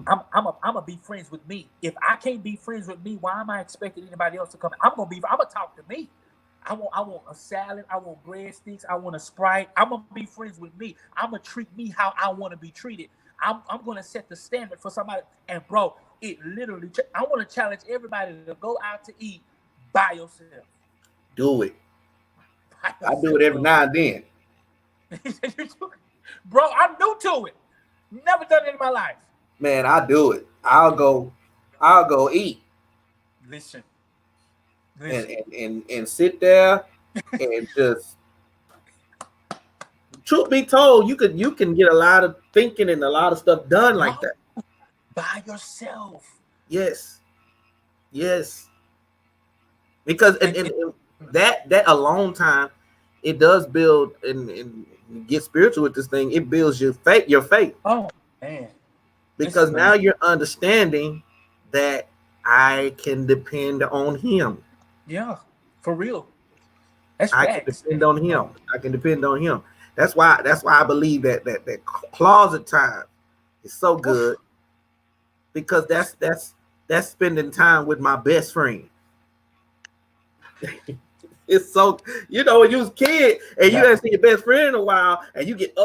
I'm gonna be friends with me. If I can't be friends with me, why am I expecting anybody else to come? I'm gonna talk to me. I want a salad. I want breadsticks. I want a Sprite. I'm gonna be friends with me. I'm gonna treat me how I want to be treated. I'm gonna set the standard for somebody. And bro, it literally. I want to challenge everybody to go out to eat by yourself. Do it. I do it every now and then. Bro, I'm new to it. Never done it in my life. Man, I do it. I'll go eat. Listen. And sit there and just. Truth be told, you can get a lot of thinking and a lot of stuff done like that. By yourself. Yes. Because and that alone time, it does build and get spiritual with this thing. It builds your faith. Oh man. Because now you're understanding that I can depend on him. Yeah, for real. That's I can depend on him. I can depend on him. That's why I believe that closet time is so good, because that's spending time with my best friend. It's so, when you was a kid and you hadn't seen your best friend in a while, and you get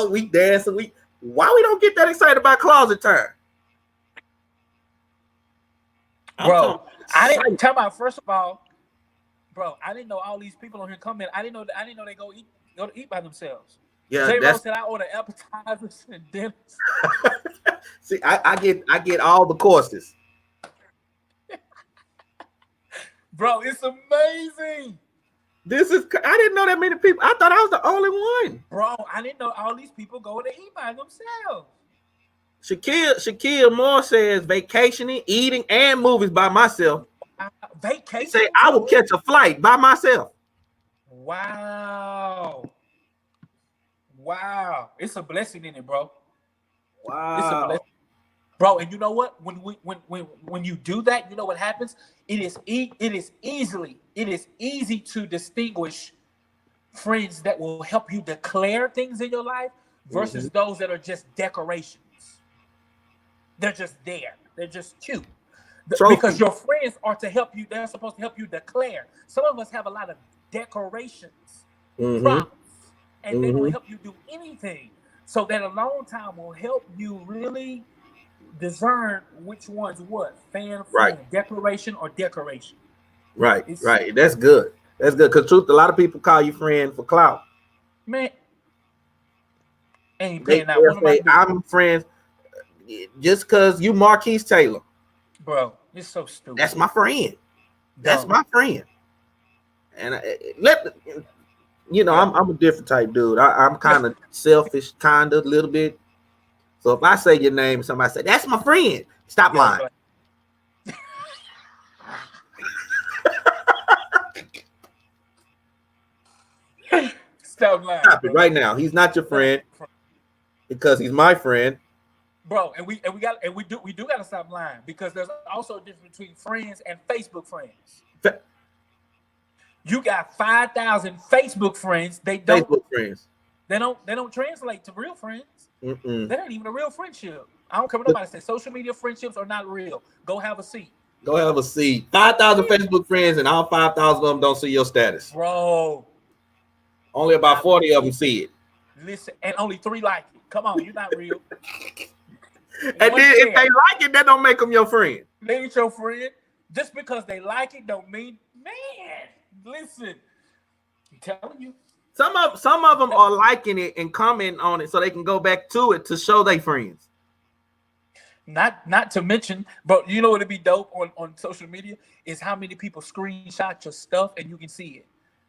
we dancing, why we don't get that excited about closet time? Bro, I didn't tell about, first of all, bro, I didn't know all these people on here coming. I didn't know they go to eat by themselves. Yeah, J-Ro said I order appetizers and dinners. See, I get all the courses. Bro, it's amazing. I didn't know that many people. I thought I was the only one. Bro, I didn't know all these people go to eat by themselves. Shaquille Moore says vacationing, eating, and movies by myself. Vacation? He say I will catch a flight by myself. Wow. It's a blessing in it, bro. Wow. It's a blessing. Bro, and you know what? When you do that, you know what happens? It is easy to distinguish friends that will help you declare things in your life versus those that are just decorations. They're just there. They're just cute. Because your friends are to help you. They're supposed to help you declare. Some of us have a lot of decorations, props, and they don't help you do anything. So that alone time will help you really discern which one's what. Friend, declaration or decoration. Right. That's good. Because truth, a lot of people call you friend for clout. Man, ain't paying out. I'm friends just because you Marquise Taylor. Bro, you're so stupid. That's my friend. That's my friend. And I'm a different type dude. I'm kind of selfish, a little bit. So if I say your name, somebody say, that's my friend. Stop lying. Stop lying. Stop it right now. He's not your friend because he's my friend. Bro, and we do gotta stop lying, because there's also a difference between friends and Facebook friends. You got 5,000 Facebook friends. They don't translate to real friends. That ain't even a real friendship. I don't care what nobody says. Social media friendships are not real. Go have a seat. 5,000 Facebook friends, and all 5,000 of them don't see your status. Bro. Only about 40 of them see it. Listen, and only 3 like it. Come on, you're not real. And then if they like it, that don't make them your friend. They ain't your friend. Just because they like it don't mean, man, listen. I'm telling you. Some of them are liking it and commenting on it so they can go back to it to show their friends. Not to mention, but you know what would be dope on social media is how many people screenshot your stuff and you can see it.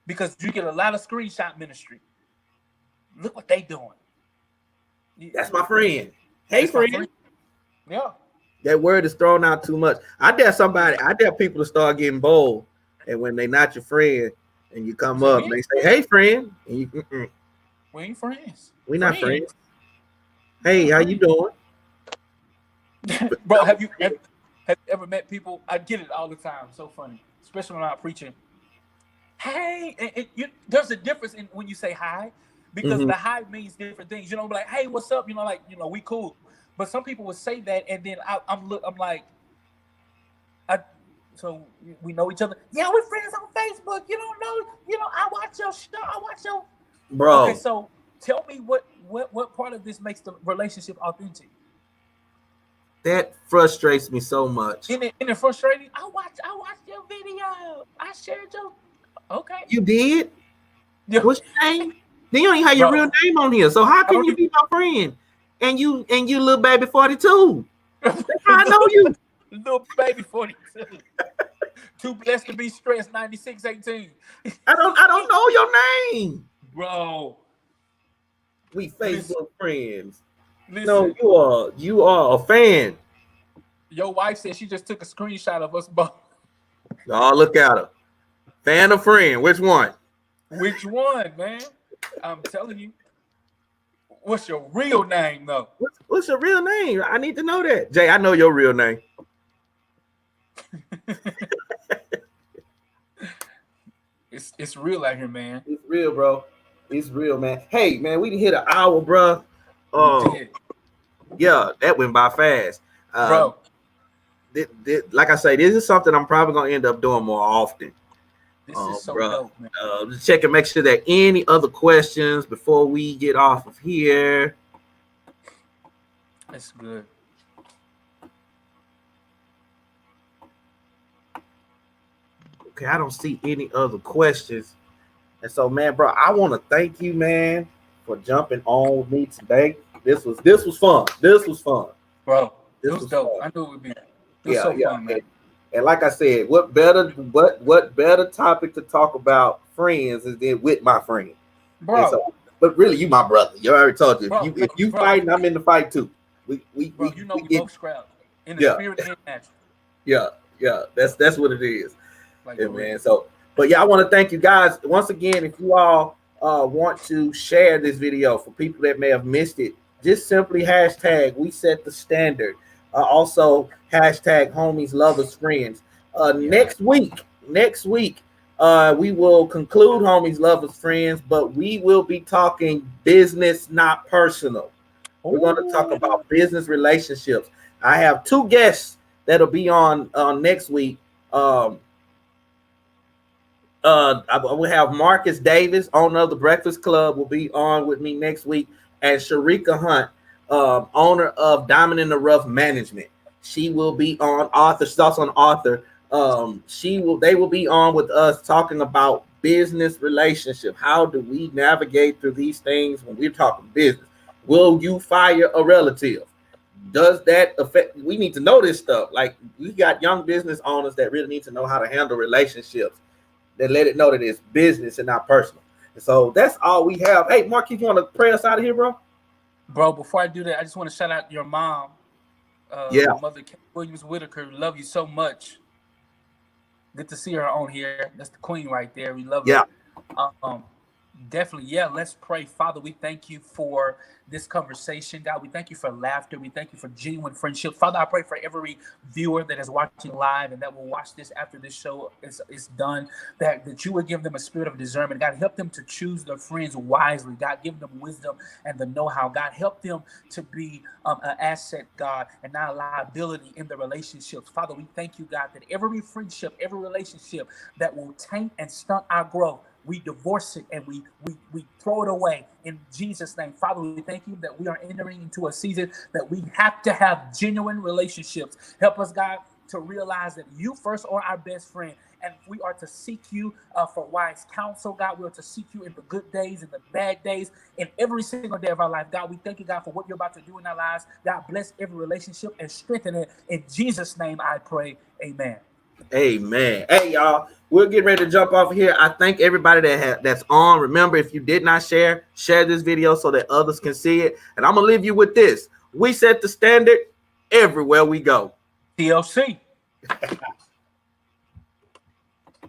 Because you get a lot of screenshot ministry. Look what they doing. That's my friend. Hey, friend. Yeah. That word is thrown out too much. I dare people to start getting bold. And when they're not your friend and you come up and they say, hey, friend. And you, we ain't friends. We're not friends. Hey, how you doing? Bro, have you ever met people? I get it all the time. So funny. Especially when I'm preaching. hey, there's a difference in when you say hi, because the hi means different things. You know, like, hey, what's up? You know, like, we cool. But some people would say that, and then I'm like, so we know each other. Yeah, we're friends on Facebook. You don't know. I watch your show. I watch your. Bro. Okay, so tell me what part of this makes the relationship authentic? That frustrates me so much. Isn't it frustrating? I watched your video. I shared your. Okay. You did? Yeah. What's your name? Then you don't even have your real name on here. So how can you be my friend? And you little baby 42. That's how I know you. Little baby 42. Too blessed to be stressed 9618. I don't know your name. Bro. We Facebook friends. Listen, no, you are a fan. Your wife said she just took a screenshot of us both. Oh, look at her. Fan or friend? Which one? Which one, man? I'm telling you. What's your real name, though? What's your real name? I need to know that. Jay, I know your real name. It's real out here, man. It's real, bro. It's real, man. Hey, man, we hit an hour, bro. Yeah, that went by fast. Bro. Like I say, this is something I'm probably going to end up doing more often. This is so dope, man. Just check and make sure that any other questions before we get off of here. That's good. Okay, I don't see any other questions. And so, man, bro, I want to thank you, man, for jumping on with me today. This was fun. This was fun. Bro, it was dope. Fun. I knew it would be. It was so fun, man. And like I said, what better topic to talk about friends is than with my friend. Bro. So, but really, you my brother. You already told you. If you fighting, I'm in the fight too. We both scrap in the spirit and natural. Yeah. That's what it is. Man. So, but yeah, I want to thank you guys once again. If you all want to share this video for people that may have missed it, just simply hashtag We Set the Standard. Also hashtag Homies, Lovers, Friends. Next week, we will conclude Homies, Lovers, Friends, but we will be talking business, not personal. We're going to talk about business relationships. I have two guests that'll be on next week. I will have Marcus Davis, owner of the Breakfast Club, will be on with me next week, and Sharika Hunt, owner of Diamond in the Rough Management. She will be on author. She's also an author. They will be on with us talking about business relationship. How do we navigate through these things when we're talking business? Will you fire a relative? Does that affect? We need to know this stuff. Like, we got young business owners that really need to know how to handle relationships. That let it know that it's business and not personal. And so that's all we have. Hey, Mark, you want to pray us out of here, bro? Bro, before I do that, I just want to shout out your mom, Mother Williams Whitaker. Love you so much. Good to see her on here. That's the queen right there. We love her. Definitely. Yeah, let's pray. Father, we thank you for this conversation. God, we thank you for laughter. We thank you for genuine friendship. Father, I pray for every viewer that is watching live and that will watch this after this show is done, that you would give them a spirit of discernment. God, help them to choose their friends wisely. God, give them wisdom and the know-how. God, help them to be an asset, God, and not a liability in the relationships. Father, we thank you, God, that every friendship, every relationship that will taint and stunt our growth, we divorce it and we throw it away in Jesus' name. Father, we thank you that we are entering into a season that we have to have genuine relationships. Help us, God, to realize that you first are our best friend, and we are to seek you for wise counsel. God, we are to seek you in the good days and the bad days, in every single day of our life. God, we thank you, God, for what you're about to do in our lives. God, bless every relationship and strengthen it. In Jesus' name I pray. Amen. Amen. Hey, y'all, we're getting ready to jump off here. I thank everybody that's on. Remember, if you did not share this video so that others can see it. And I'm going to leave you with this. We set the standard everywhere we go. TLC.